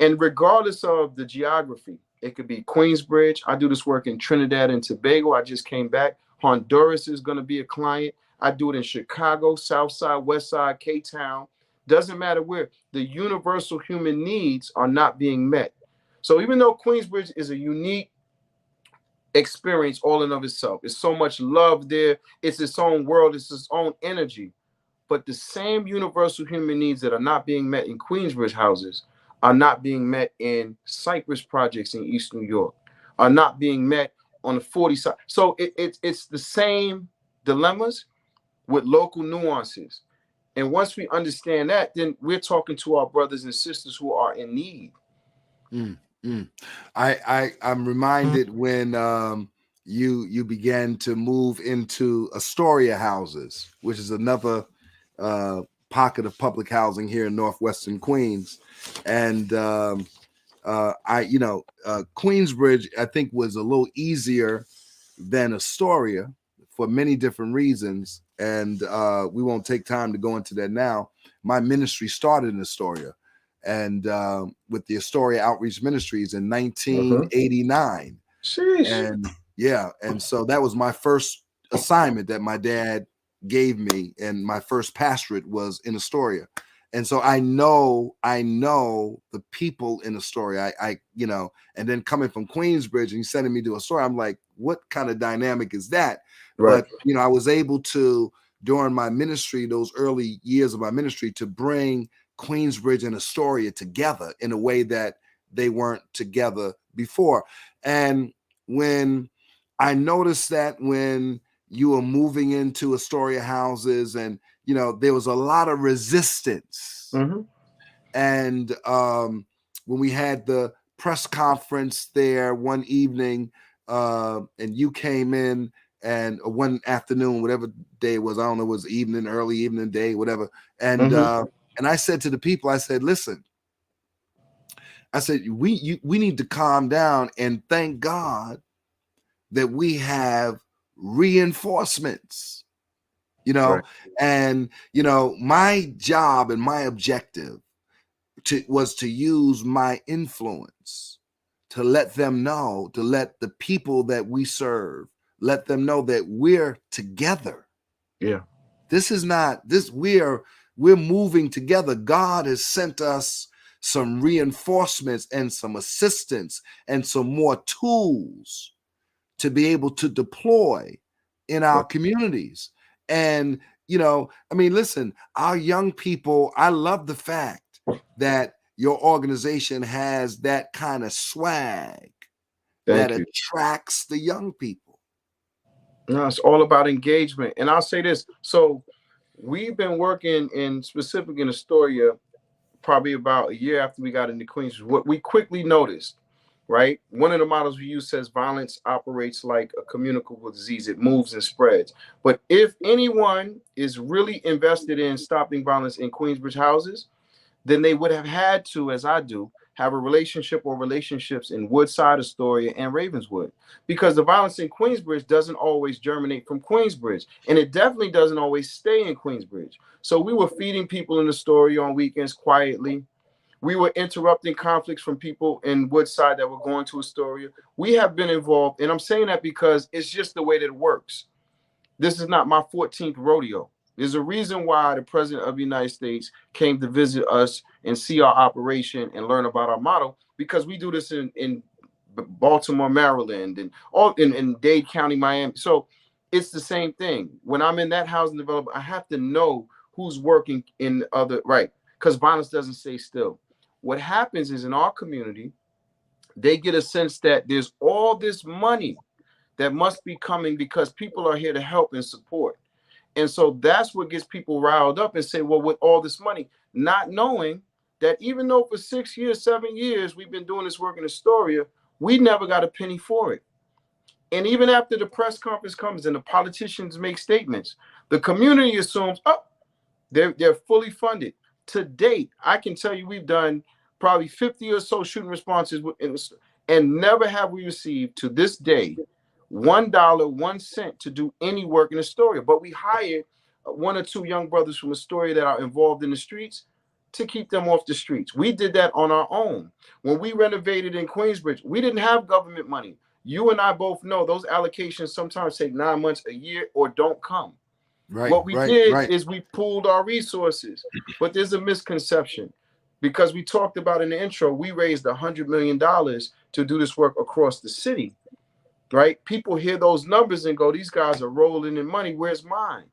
And regardless of the geography, it could be Queensbridge. I do this work in Trinidad and Tobago. I just came back. Honduras is going to be a client. I do it in Chicago, South Side, West Side, K-Town. Doesn't matter where. The universal human needs are not being met. So even though Queensbridge is a unique experience all in of itself, it's so much love there. It's its own world. It's its own energy. But the same universal human needs that are not being met in Queensbridge houses are not being met in Cypress projects in East New York, are not being met on the 40 side. So it's the same dilemmas with local nuances. And once we understand that, then we're talking to our brothers and sisters who are in need. I'm reminded when you began to move into Astoria houses, which is another pocket of public housing here in northwestern Queens, and Queensbridge, I think, was a little easier than Astoria for many different reasons. And we won't take time to go into that now. My ministry started in Astoria, and with the Astoria Outreach Ministries in 1989. Sheesh. And so that was my first assignment that my dad gave me, and my first pastorate was in Astoria. And so I know the people in Astoria. And then coming from Queensbridge and sending me to Astoria, I'm like, what kind of dynamic is that? Right. But I was able to, during my ministry, those early years of my ministry, to bring Queensbridge and Astoria together in a way that they weren't together before. And when I noticed that when you were moving into Astoria houses, and there was a lot of resistance. And when we had the press conference there one evening, and you came in, and one afternoon, whatever day it was, I don't know, it was evening, early evening, day, whatever. And and I said to the people, I said, listen, I said, we need to calm down and thank God that we have reinforcements, Right. And my job and my objective was to use my influence to let them know, to let the people that we serve, let them know that we're together. Yeah. This is not this. We're moving together. God has sent us some reinforcements and some assistance and some more tools to be able to deploy in our communities. And, you know, I mean, listen, our young people, I love the fact that your organization has that kind of swag that Thank you. attracts the young people. No, it's all about engagement. And I'll say this. So we've been working in specific in Astoria probably about a year after we got into Queens. What we quickly noticed, right? One of the models we use says violence operates like a communicable disease. It moves and spreads. But if anyone is really invested in stopping violence in Queensbridge houses, then they would have had to, as I do, have a relationship or relationships in Woodside, Astoria, and Ravenswood. Because the violence in Queensbridge doesn't always germinate from Queensbridge. And it definitely doesn't always stay in Queensbridge. So we were feeding people in Astoria on weekends quietly. We were interrupting conflicts from people in Woodside that were going to Astoria. We have been involved. And I'm saying that because it's just the way that it works. This is not my 14th rodeo. There's a reason why the President of the United States came to visit us and see our operation and learn about our model, because we do this in Baltimore, Maryland, and all in Dade County, Miami. So it's the same thing. When I'm in that housing development, I have to know who's working in other, right? Because violence doesn't stay still. What happens is in our community, they get a sense that there's all this money that must be coming because people are here to help and support. And so that's what gets people riled up and say, well, with all this money, not knowing that even though for 6 years, 7 years, we've been doing this work in Astoria, we never got a penny for it. And even after the press conference comes and the politicians make statements, the community assumes, oh, they're fully funded. To date, I can tell you we've done probably 50 or so shooting responses, and never have we received to this day $1, 1 cent to do any work in Astoria. But we hired 1 or 2 young brothers from Astoria that are involved in the streets to keep them off the streets. We did that on our own. When we renovated in Queensbridge, we didn't have government money. You and I both know those allocations sometimes take 9 months, a year, or don't come. Right. What we did is we pooled our resources. But there's a misconception, because we talked about in the intro, we raised $100 million to do this work across the city. Right? People hear those numbers and go, these guys are rolling in money. Where's mine?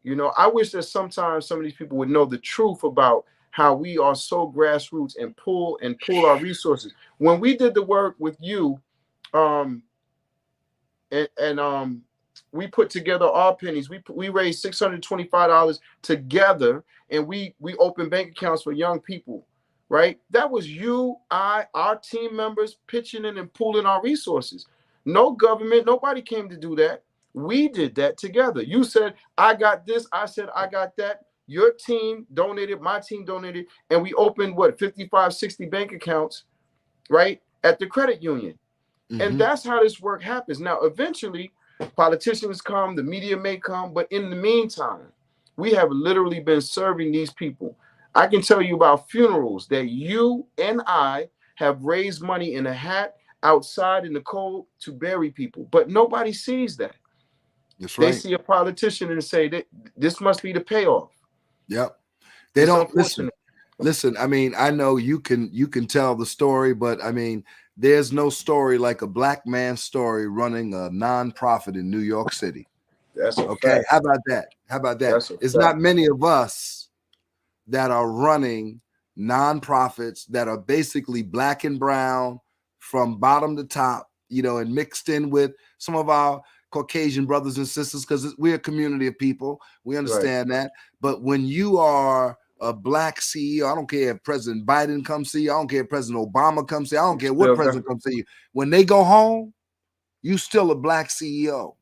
You know, I wish that sometimes some of these people would know the truth about how we are so grassroots and pull our resources. When we did the work with you, we put together our pennies. We raised $625 together, and we opened bank accounts for young people. Right? That was you, our team members pitching in and pooling our resources. No government, nobody came to do that. We did that together. You said, I got this. I said, I got that. Your team donated, my team donated, and we opened, 55, 60 bank accounts, right, at the credit union. Mm-hmm. And that's how this work happens. Now, eventually, politicians come, the media may come, but in the meantime, we have literally been serving these people. I can tell you about funerals that you and I have raised money in a hat outside in the cold to bury people, but nobody sees that. That's right. They see a politician and say that this must be the payoff. Yep. They don't listen. Listen, I mean, I know you can tell the story, but I mean, there's no story like a Black man's story running a nonprofit in New York City. That's okay. Fact. How about that? How about that? It's not many of us that are running nonprofits that are basically Black and brown from bottom to top, you know, and mixed in with some of our Caucasian brothers and sisters, because we're a community of people. We understand that. But when you are a Black CEO, I don't care if President Biden comes see you, I don't care if President Obama comes see you, I don't care what president comes see you. When they go home, you still a Black CEO.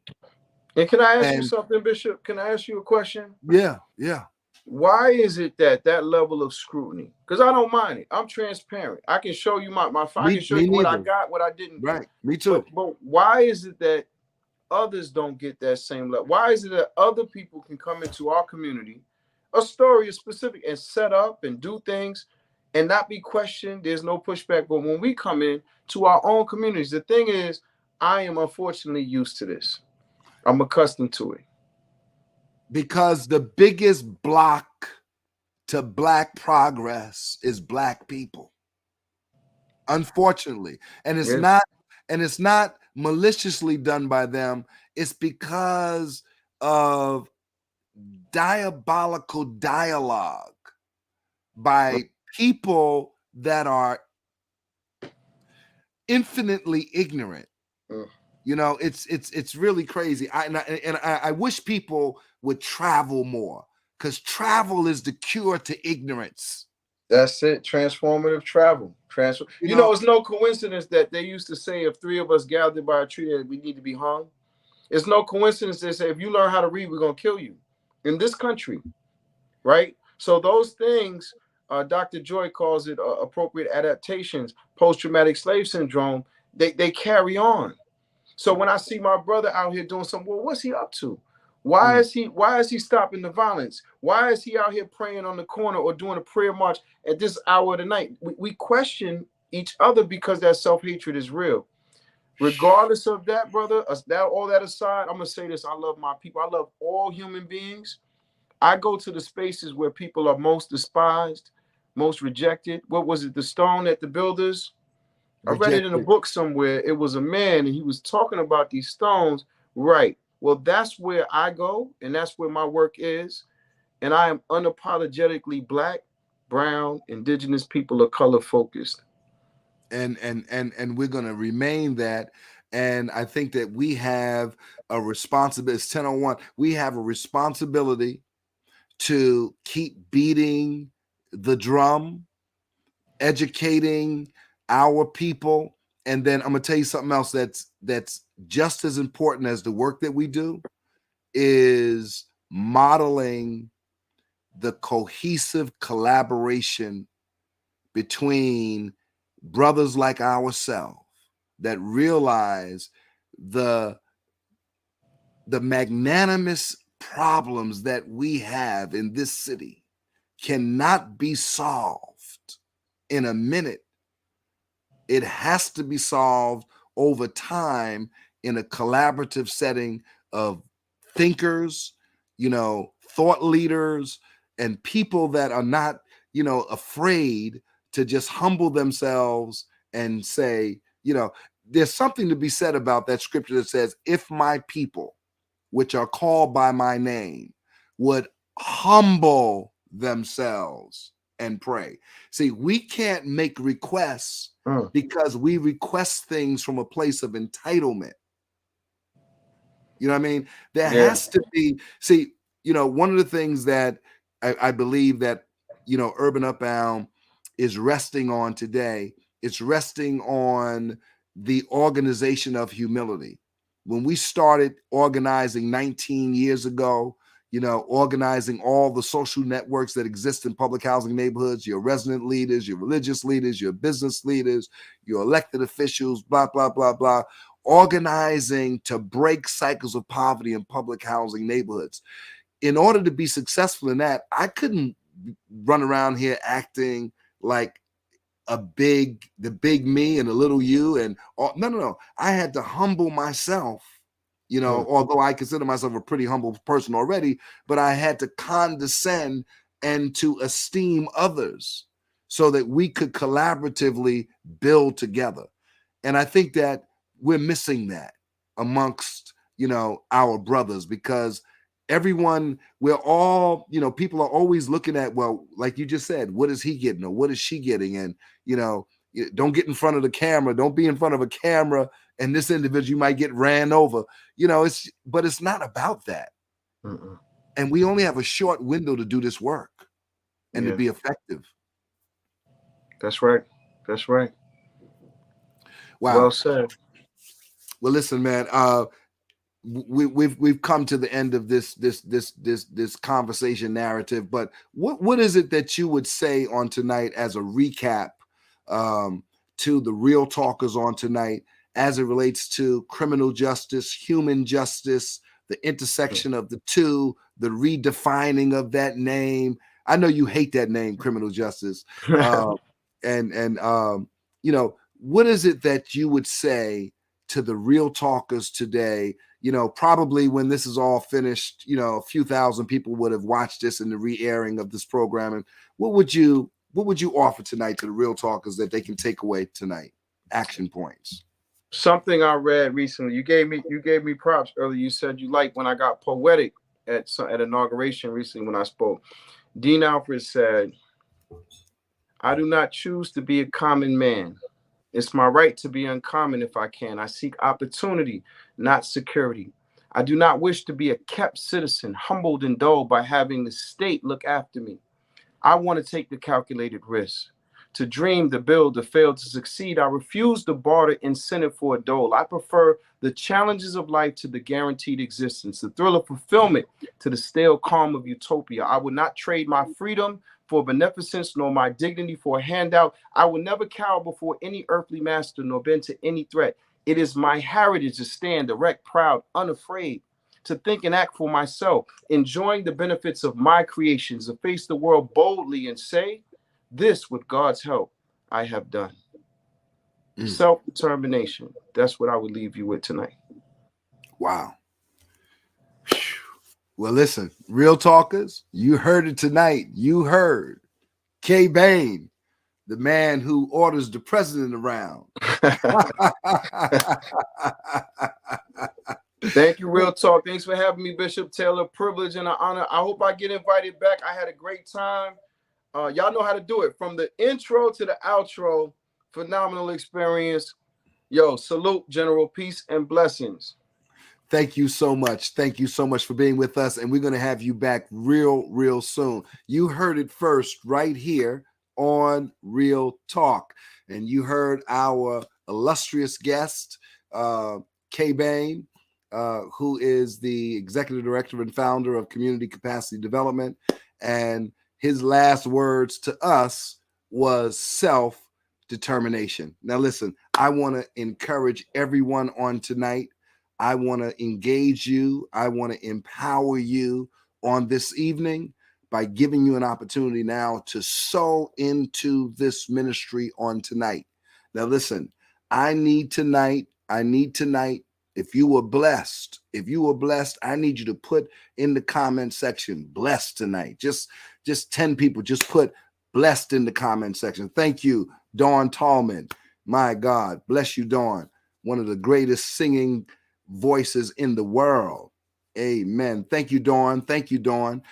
And can I ask you something, Bishop? Can I ask you a question? Yeah. Why is it that level of scrutiny? Because I don't mind it. I'm transparent. I can show you I can show you what I got, what I didn't. Right. Me too. But why is it that others don't get that same level? Why is it that other people can come into our community, Astoria specific, and set up and do things and not be questioned? There's no pushback. But when we come in to our own communities, the thing is, I am unfortunately used to this. I'm accustomed to it. Because the biggest block to Black progress is Black people. Unfortunately. And it's not maliciously done by them. It's because of diabolical dialogue by people that are infinitely ignorant. You know, it's really crazy. I wish people would travel more, because travel is the cure to ignorance. That's it. Transformative travel. You know, it's no coincidence that they used to say if 3 of us gathered by a tree that we need to be hung. It's no coincidence they say if you learn how to read, we're gonna kill you in this country, right? So those things, Dr. Joy calls it appropriate adaptations, post-traumatic slave syndrome. They carry on. So when I see my brother out here doing something, well, what's he up to? Why is he stopping the violence? Why is he out here praying on the corner or doing a prayer march at this hour of the night? We question each other because that self-hatred is real. Regardless of that, brother, all that aside, I'm gonna say this: I love my people. I love all human beings. I go to the spaces where people are most despised, most rejected. What was it? The stone at the builders? I read it in a book somewhere. It was a man and he was talking about these stones. Right. Well, that's where I go, and that's where my work is. And I am unapologetically Black, brown, indigenous, people of color focused. And we're going to remain that. And I think that we have a responsibility. It's 10:01. We have a responsibility to keep beating the drum, educating our people. And then I'm gonna tell you something else that's just as important as the work that we do, is modeling the cohesive collaboration between brothers like ourselves that realize the magnanimous problems that we have in this city cannot be solved in a minute. It has to be solved over time in a collaborative setting of thinkers, thought leaders, and people that are not, afraid to just humble themselves and say, there's something to be said about that scripture that says, if my people, which are called by my name, would humble themselves and pray. See, we can't make requests because we request things from a place of entitlement. You know what I mean? There has to be, one of the things that I believe that, Urban Upbound is resting on today, it's resting on the organization of humility. When we started organizing 19 years ago, organizing all the social networks that exist in public housing neighborhoods, your resident leaders, your religious leaders, your business leaders, your elected officials, blah, blah, blah, blah, organizing to break cycles of poverty in public housing neighborhoods. In order to be successful in that, I couldn't run around here acting like the big me and a little you. And no. I had to humble myself. Although I consider myself a pretty humble person already, but I had to condescend and to esteem others so that we could collaboratively build together. And I think that we're missing that amongst, our brothers, because we're all, people are always looking at, well, like you just said, what is he getting or what is she getting? And, don't get in front of the camera. Don't be in front of a camera. And this individual, you might get ran over, but it's not about that. And we only have a short window to do this work and to be effective. That's right. That's right. Wow. Well said. Well, listen, man, we've come to the end of this conversation narrative, but what is it that you would say on tonight as a recap to the real talkers on tonight as it relates to criminal justice, human justice, the intersection of the two, the redefining of that name? I know you hate that name, criminal justice. What is it that you would say to the real talkers today? Probably when this is all finished, a few thousand people would have watched this in the re-airing of this program. And what would you offer tonight to the real talkers that they can take away tonight? Action points. Something I read recently. You gave me props earlier. You said you liked when I got poetic at inauguration recently when I spoke. Dean Alfred said, "I do not choose to be a common man. It's my right to be uncommon if I can. I seek opportunity, not security. I do not wish to be a kept citizen, humbled and dulled by having the state look after me. I want to take the calculated risk. To dream, to build, to fail, to succeed. I refuse to barter incentive for a dole. I prefer the challenges of life to the guaranteed existence, the thrill of fulfillment to the stale calm of utopia. I would not trade my freedom for beneficence, nor my dignity for a handout. I will never cower before any earthly master, nor bend to any threat. It is my heritage to stand erect, proud, unafraid, to think and act for myself, enjoying the benefits of my creations, to face the world boldly and say, this with God's help, I have done." Self-determination. That's what I would leave you with tonight. Wow. Well, listen, real talkers, you heard it tonight. You heard K. Bain, the man who orders the president around. Thank you, Real Talk. Thanks for having me, Bishop Taylor. Privilege and an honor. I hope I get invited back. I had a great time. Y'all know how to do it. From the intro to the outro, phenomenal experience. Yo, salute, General. Peace and blessings. Thank you so much. Thank you so much for being with us. And we're going to have you back real soon. You heard it first right here on Real Talk. And you heard our illustrious guest, K. Bain, who is the executive director and founder of Community Capacity Development. And his last words to us was self-determination. Now, listen, I want to encourage everyone on tonight. I want to engage you. I want to empower you on this evening by giving you an opportunity now to sow into this ministry on tonight. Now, listen, I need tonight, if you were blessed, I need you to put in the comment section, blessed tonight. Just 10 people, just put blessed in the comment section. Thank you, Dawn Tallman. My God, bless you, Dawn. One of the greatest singing voices in the world. Amen. Thank you, Dawn. Thank you, Dawn.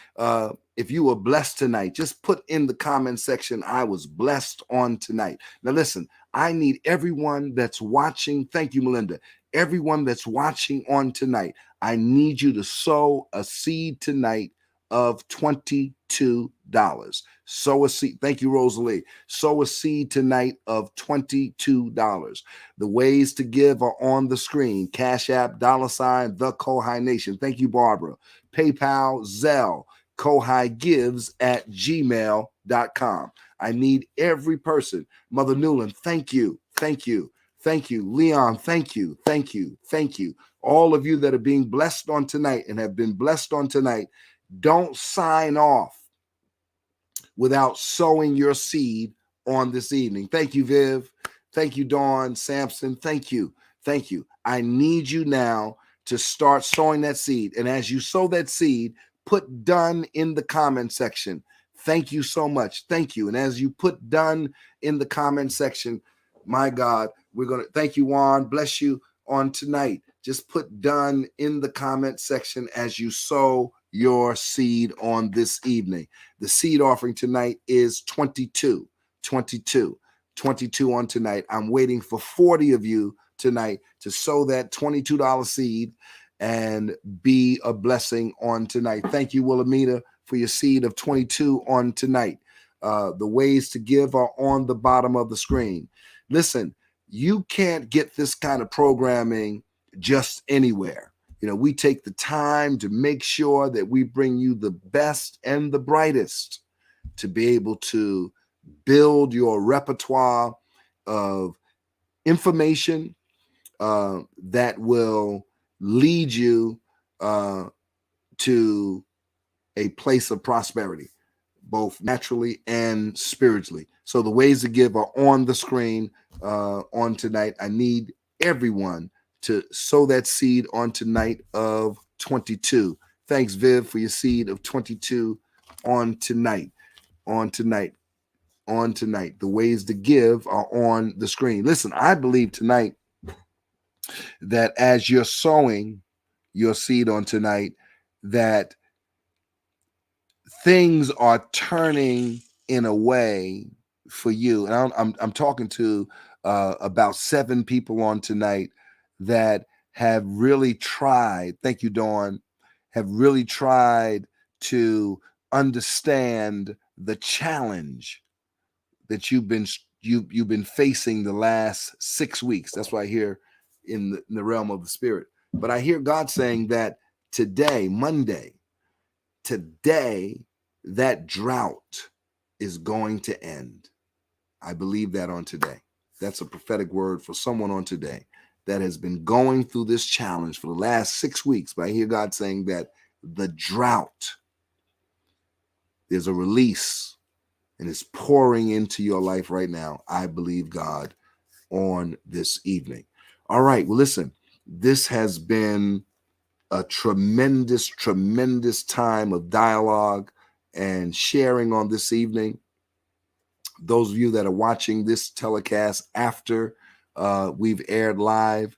If you were blessed tonight, just put in the comment section, I was blessed on tonight. Now, listen, I need everyone that's watching. Thank you, Melinda. Everyone that's watching on tonight, I need you to sow a seed tonight of $22. Sow a seed. Thank you, Rosalie. Sow a seed tonight of $22. The ways to give are on the screen. Cash App, $, The Kohi Nation. Thank you, Barbara. PayPal, Zelle, KohiGives@gmail.com. I need every person. Mother Newland, thank you. Thank you. Thank you. Leon, thank you. Thank you. Thank you. All of you that are being blessed on tonight and have been blessed on tonight, don't sign off without sowing your seed on this evening. Thank you, Viv. Thank you, Dawn, Sampson. Thank you. Thank you. I need you now to start sowing that seed. And as you sow that seed, put done in the comment section. Thank you so much. Thank you. And as you put done in the comment section, my God, we're going to thank you, Juan. Bless you on tonight. Just put done in the comment section as you sow your seed on this evening. The seed offering tonight is 22 on tonight. I'm waiting for 40 of you tonight to sow that $22 seed and be a blessing on tonight. Thank you, Wilhelmina, for your seed of 22 on tonight. The ways to give are on the bottom of the screen. Listen, you can't get this kind of programming just anywhere. You know, we take the time to make sure that we bring you the best and the brightest to be able to build your repertoire of information that will lead you to a place of prosperity, both naturally and spiritually. So the ways to give are on the screen on tonight. I need everyone to sow that seed on tonight of 22. Thanks, Viv, for your seed of 22 on tonight. The ways to give are on the screen. Listen, I believe tonight that as you're sowing your seed on tonight, that things are turning in a way for you. And I'm talking to about 7 people on tonight that have really tried. Thank you, Dawn. Have really tried to understand the challenge that you've been facing the last 6 weeks. That's what I hear in the realm of the spirit. But I hear God saying that today, Monday, that drought is going to end. I believe that on today. That's a prophetic word for someone on today that has been going through this challenge for the last 6 weeks. But I hear God saying that the drought, there's a release, and it's pouring into your life right now. I believe God on this evening. All right. Well, listen, this has been a tremendous, tremendous time of dialogue and sharing on this evening. Those of you that are watching this telecast after we've aired live,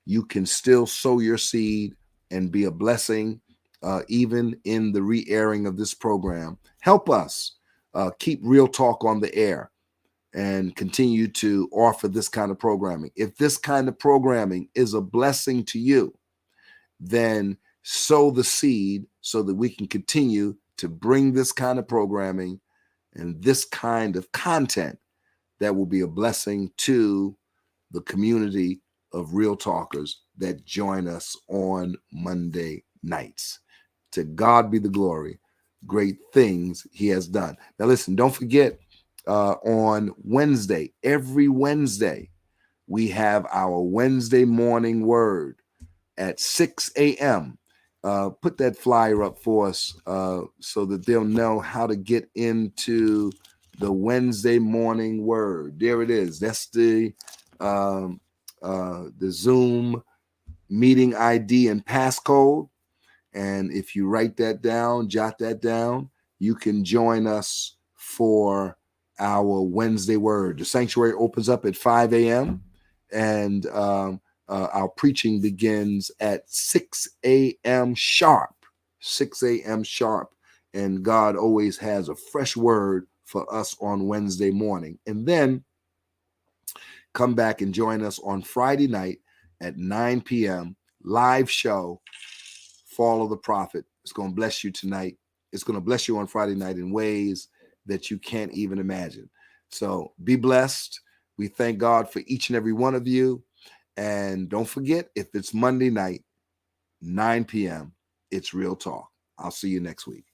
you can still sow your seed and be a blessing even in the re-airing of this program. Help us keep Real Talk on the air and continue to offer this kind of programming. If this kind of programming is a blessing to you, then sow the seed so that we can continue to bring this kind of programming and this kind of content that will be a blessing to the community of Real Talkers that join us on Monday nights. To God be the glory. Great things he has done. Now listen, don't forget on Wednesday, every Wednesday, we have our Wednesday morning word at 6 a.m. Put that flyer up for us so that they'll know how to get into the Wednesday morning word. There it is. That's the Zoom meeting ID and passcode. And if you write that down, jot that down, you can join us for our Wednesday word. The sanctuary opens up at 5 a.m. and our preaching begins at 6 a.m. sharp. 6 a.m. sharp. And God always has a fresh word for us on Wednesday morning. And then come back and join us on Friday night at 9 p.m. live show, Fall of the Prophet. It's going to bless you tonight. It's going to bless you on Friday night in ways that you can't even imagine. So be blessed. We thank God for each and every one of you. And don't forget, if it's Monday night, 9 p.m., it's Real Talk. I'll see you next week.